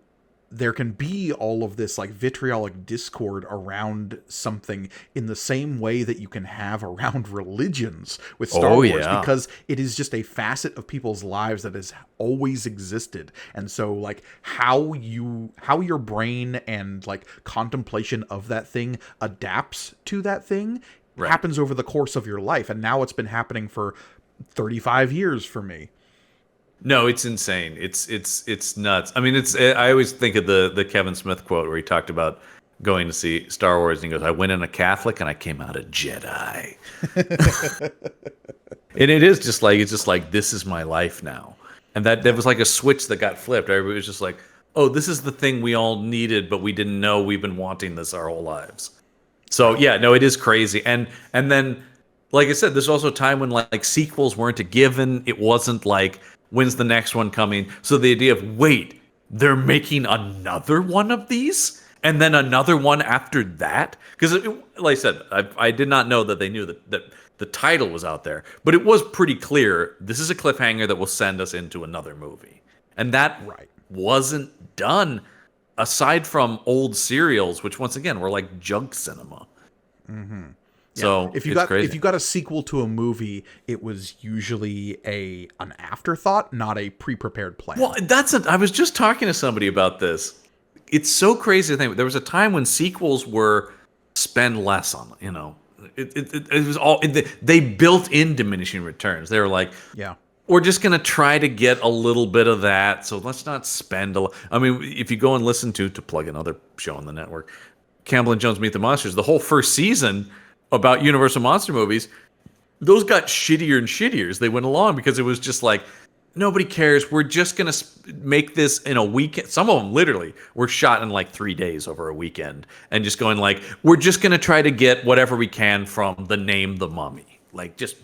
S1: there can be all of this like vitriolic discord around something in the same way that you can have around religions with Star Wars, because it is just a facet of people's lives that has always existed. And so like how your brain and like contemplation of that thing adapts to that thing happens over the course of your life. And now it's been happening for 35 years for me.
S2: No, it's insane. It's nuts. I mean, I always think of the Kevin Smith quote where he talked about going to see Star Wars and he goes, "I went in a Catholic and I came out a Jedi." And it's just like this is my life now. And that was like a switch that got flipped. Everybody was just like, "Oh, this is the thing we all needed, but we didn't know we've been wanting this our whole lives." So yeah, no, it is crazy. And then, like I said, there's also a time when like sequels weren't a given. It wasn't like, when's the next one coming? So the idea of, wait, they're making another one of these? And then another one after that? Because, like I said, I did not know that they knew that the title was out there. But it was pretty clear, this is a cliffhanger that will send us into another movie. And that wasn't done, aside from old serials, which, once again, were like junk cinema. Mm-hmm. So
S1: if you got a sequel to a movie, it was usually an afterthought, not a pre-prepared plan.
S2: Well, I was just talking to somebody about this. It's so crazy to think. There was a time when sequels were spend less on, it was all they built in diminishing returns. They were like, we're just going to try to get a little bit of that, so let's not spend a lot. I mean, if you go and listen to plug another show on the network, Campbell and Jones Meet the Monsters, the whole first season about Universal Monster movies, those got shittier and shittier as they went along, because it was just like, nobody cares. We're just going to make this in a weekend. Some of them literally were shot in like 3 days over a weekend, and just going like, we're just going to try to get whatever we can from the name The Mummy. Like just...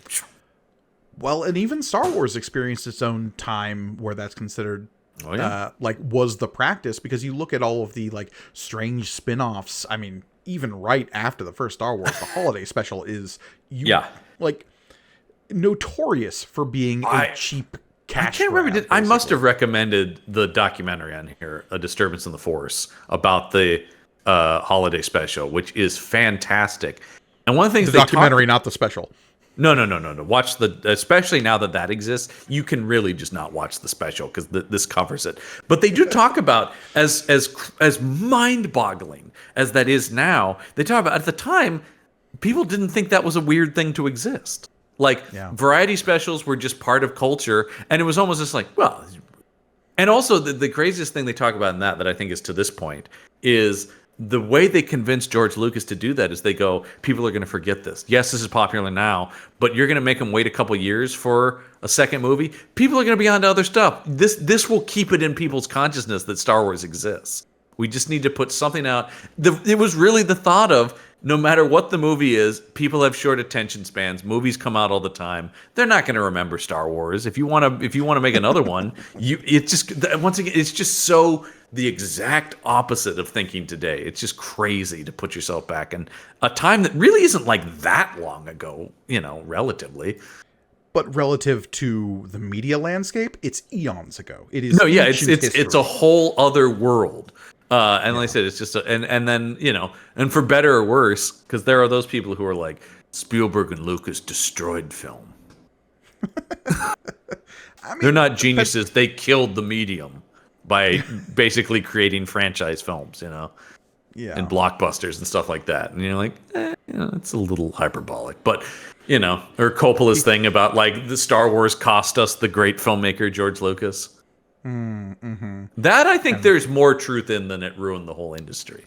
S1: Well, and even Star Wars experienced its own time where that's considered was the practice, because you look at all of the like strange spin-offs. I mean, even right after the first Star Wars, the holiday special is like notorious for being a cheap
S2: I
S1: cash
S2: can't remember.
S1: grab.
S2: I must
S1: basically.
S2: have recommended the documentary on here, "A Disturbance in the Force," about the holiday special, which is fantastic. And one of the things
S1: The
S2: they talked.
S1: documentary, not the special.
S2: No. Watch especially now that that exists, you can really just not watch the special because this covers it. But they do talk about as mind-boggling as that is now. They talk about at the time, people didn't think that was a weird thing to exist. Like
S1: Yeah.
S2: variety specials were just part of culture, and it was almost just like, well. And also, the craziest thing they talk about in that I think is to this point is the way they convinced George Lucas to do that is they go, people are going to forget this. Yes, this is popular now, but you're going to make them wait a couple years for a second movie. People are going to be on to other stuff. This will keep it in people's consciousness that Star Wars exists. We just need to put something out. It was really the thought of, no matter what the movie is, people have short attention spans. Movies come out all the time. They're not going to remember Star Wars. If you want to make another one, once again, it's just so the exact opposite of thinking today. It's just crazy to put yourself back in a time that really isn't like that long ago, relatively.
S1: But relative to the media landscape, it's eons ago. It is
S2: It's a whole other world. And like I said, it's just and then and for better or worse, because there are those people who are like, Spielberg and Lucas destroyed film. They're not geniuses. They killed the medium by basically creating franchise films, and blockbusters and stuff like that. And you're like, it's a little hyperbolic, but or Coppola's thing about like the Star Wars cost us the great filmmaker George Lucas.
S1: Mm-hmm.
S2: That I think there's more truth in than it ruined the whole industry.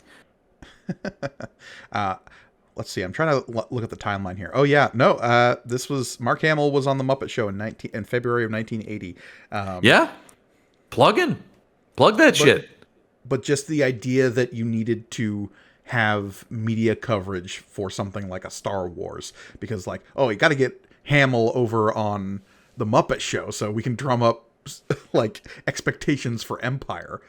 S1: Let's see. I'm trying to look at the timeline here. Oh yeah, no. This was Mark Hamill was on the Muppet Show in February of 1980.
S2: Yeah, plug that shit.
S1: But just the idea that you needed to have media coverage for something like a Star Wars, because like, you got to get Hamill over on the Muppet Show so we can drum up like expectations for Empire.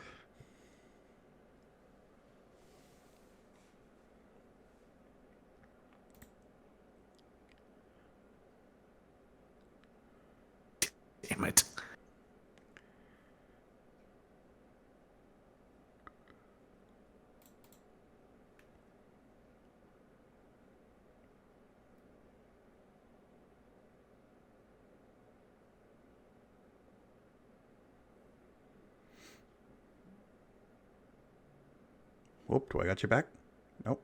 S2: Damn it.
S1: Whoop, do I got you back? Nope.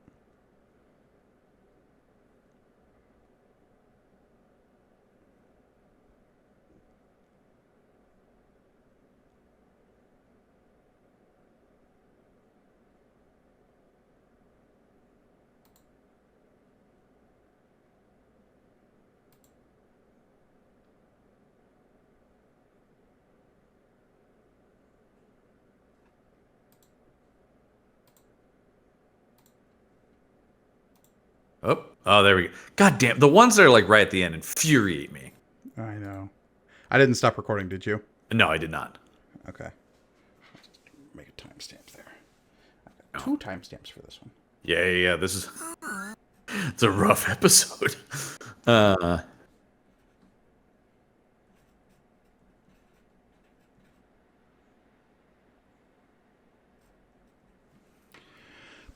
S2: Oh, there we go. God damn, the ones that are like right at the end infuriate me.
S1: I know. I didn't stop recording, did you?
S2: No, I did not.
S1: Okay. Make a timestamp there. I've got 2 timestamps for this one.
S2: Yeah. This is it's a rough episode.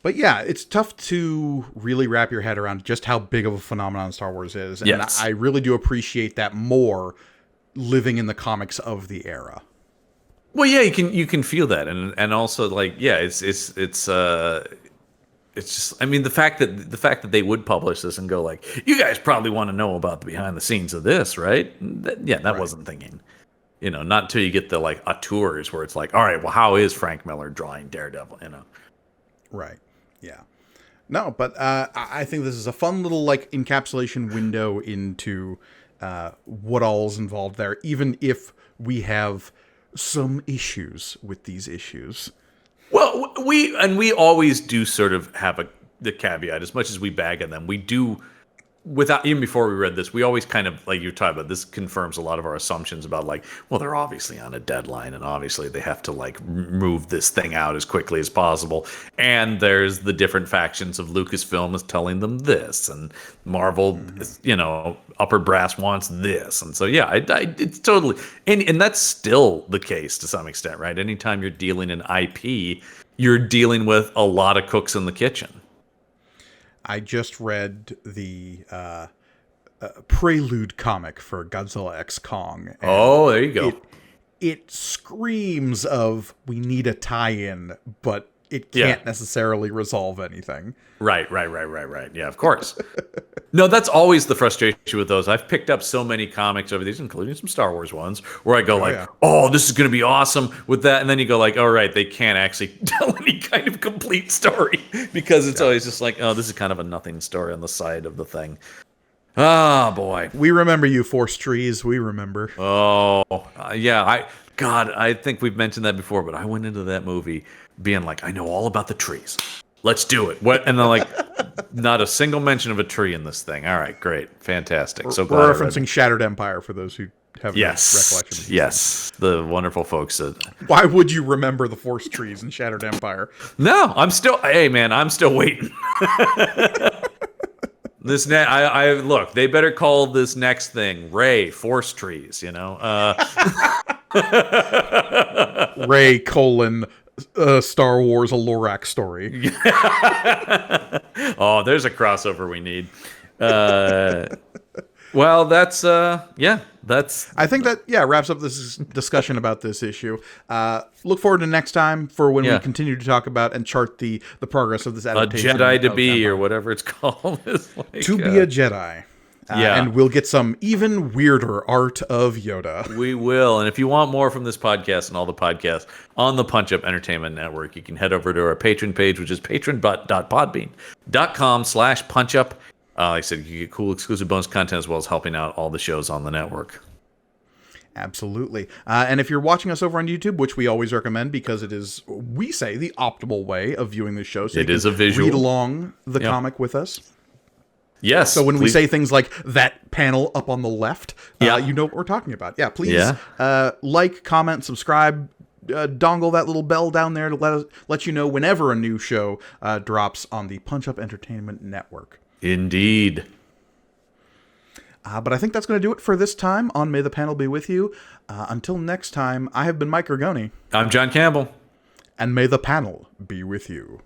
S1: But yeah, it's tough to really wrap your head around just how big of a phenomenon Star Wars is. And
S2: yes.
S1: I really do appreciate that more living in the comics of the era.
S2: Well, yeah, you can feel that, and also like it's just, I mean, the fact that they would publish this and go like, you guys probably want to know about the behind the scenes of this, right? That
S1: Right.
S2: wasn't thinking, not until you get the like auteurs where it's like, all right, well, how is Frank Miller drawing Daredevil,
S1: Right. Yeah. No, but I think this is a fun little like encapsulation window into what all's involved there, even if we have some issues with these issues.
S2: Well, we always do sort of have the caveat, as much as we bag on them, we do without even before we read this, we always kind of like you're talking about. This confirms a lot of our assumptions about like, well, they're obviously on a deadline, and obviously they have to like move this thing out as quickly as possible. And there's the different factions of Lucasfilm is telling them this, and Marvel, is, upper brass wants this, and so yeah, it's totally and that's still the case to some extent, right? Anytime you're dealing in IP, you're dealing with a lot of cooks in the kitchen.
S1: I just read the prelude comic for Godzilla X Kong.
S2: Oh, there you go.
S1: It screams of we need a tie-in, but it can't necessarily resolve anything.
S2: Right. Yeah, of course. No, that's always the frustration with those. I've picked up so many comics over these, including some Star Wars ones, where I go oh, this is going to be awesome with that. And then you go like, all right, they can't actually tell any kind of complete story because it's always just like, oh, this is kind of a nothing story on the side of the thing. Oh, boy.
S1: We remember you, Force Trees. We remember.
S2: Oh, yeah. I think we've mentioned that before, but I went into that movie being like, I know all about the trees. Let's do it. What? And then like, not a single mention of a tree in this thing. All right, great, fantastic. So glad
S1: we're referencing Shattered Empire for those who have no recollection.
S2: Yes, the wonderful folks.
S1: Why would you remember the Force Trees in Shattered Empire?
S2: No, I'm still waiting. Look, they better call this next thing Ray Force Trees.
S1: Ray colon. Star Wars, a Lorax story.
S2: Oh, there's a crossover we need. Well, that's. I
S1: think that wraps up this discussion about this issue. Look forward to next time for when we continue to talk about and chart the progress of this adaptation.
S2: A Jedi to be, or whatever it's called.
S1: To be a Jedi. And we'll get some even weirder art of Yoda.
S2: We will. And if you want more from this podcast and all the podcasts on the Punch Up Entertainment Network, you can head over to our Patreon page, which is patreon.podbean.com/punchup. Like I said, you get cool exclusive bonus content as well as helping out all the shows on the network.
S1: Absolutely. And if you're watching us over on YouTube, which we always recommend because it is, we say, the optimal way of viewing the show. So
S2: it is a visual.
S1: Read along the comic with us.
S2: Yes.
S1: So when we say things like that panel up on the left, you know what we're talking about. Yeah, please like, comment, subscribe, dongle that little bell down there to let you know whenever a new show drops on the Punch Up Entertainment Network.
S2: Indeed.
S1: But I think that's going to do it for this time on May the Panel Be With You. Until next time, I have been Mike Ergoni.
S2: I'm John Campbell.
S1: And may the panel be with you.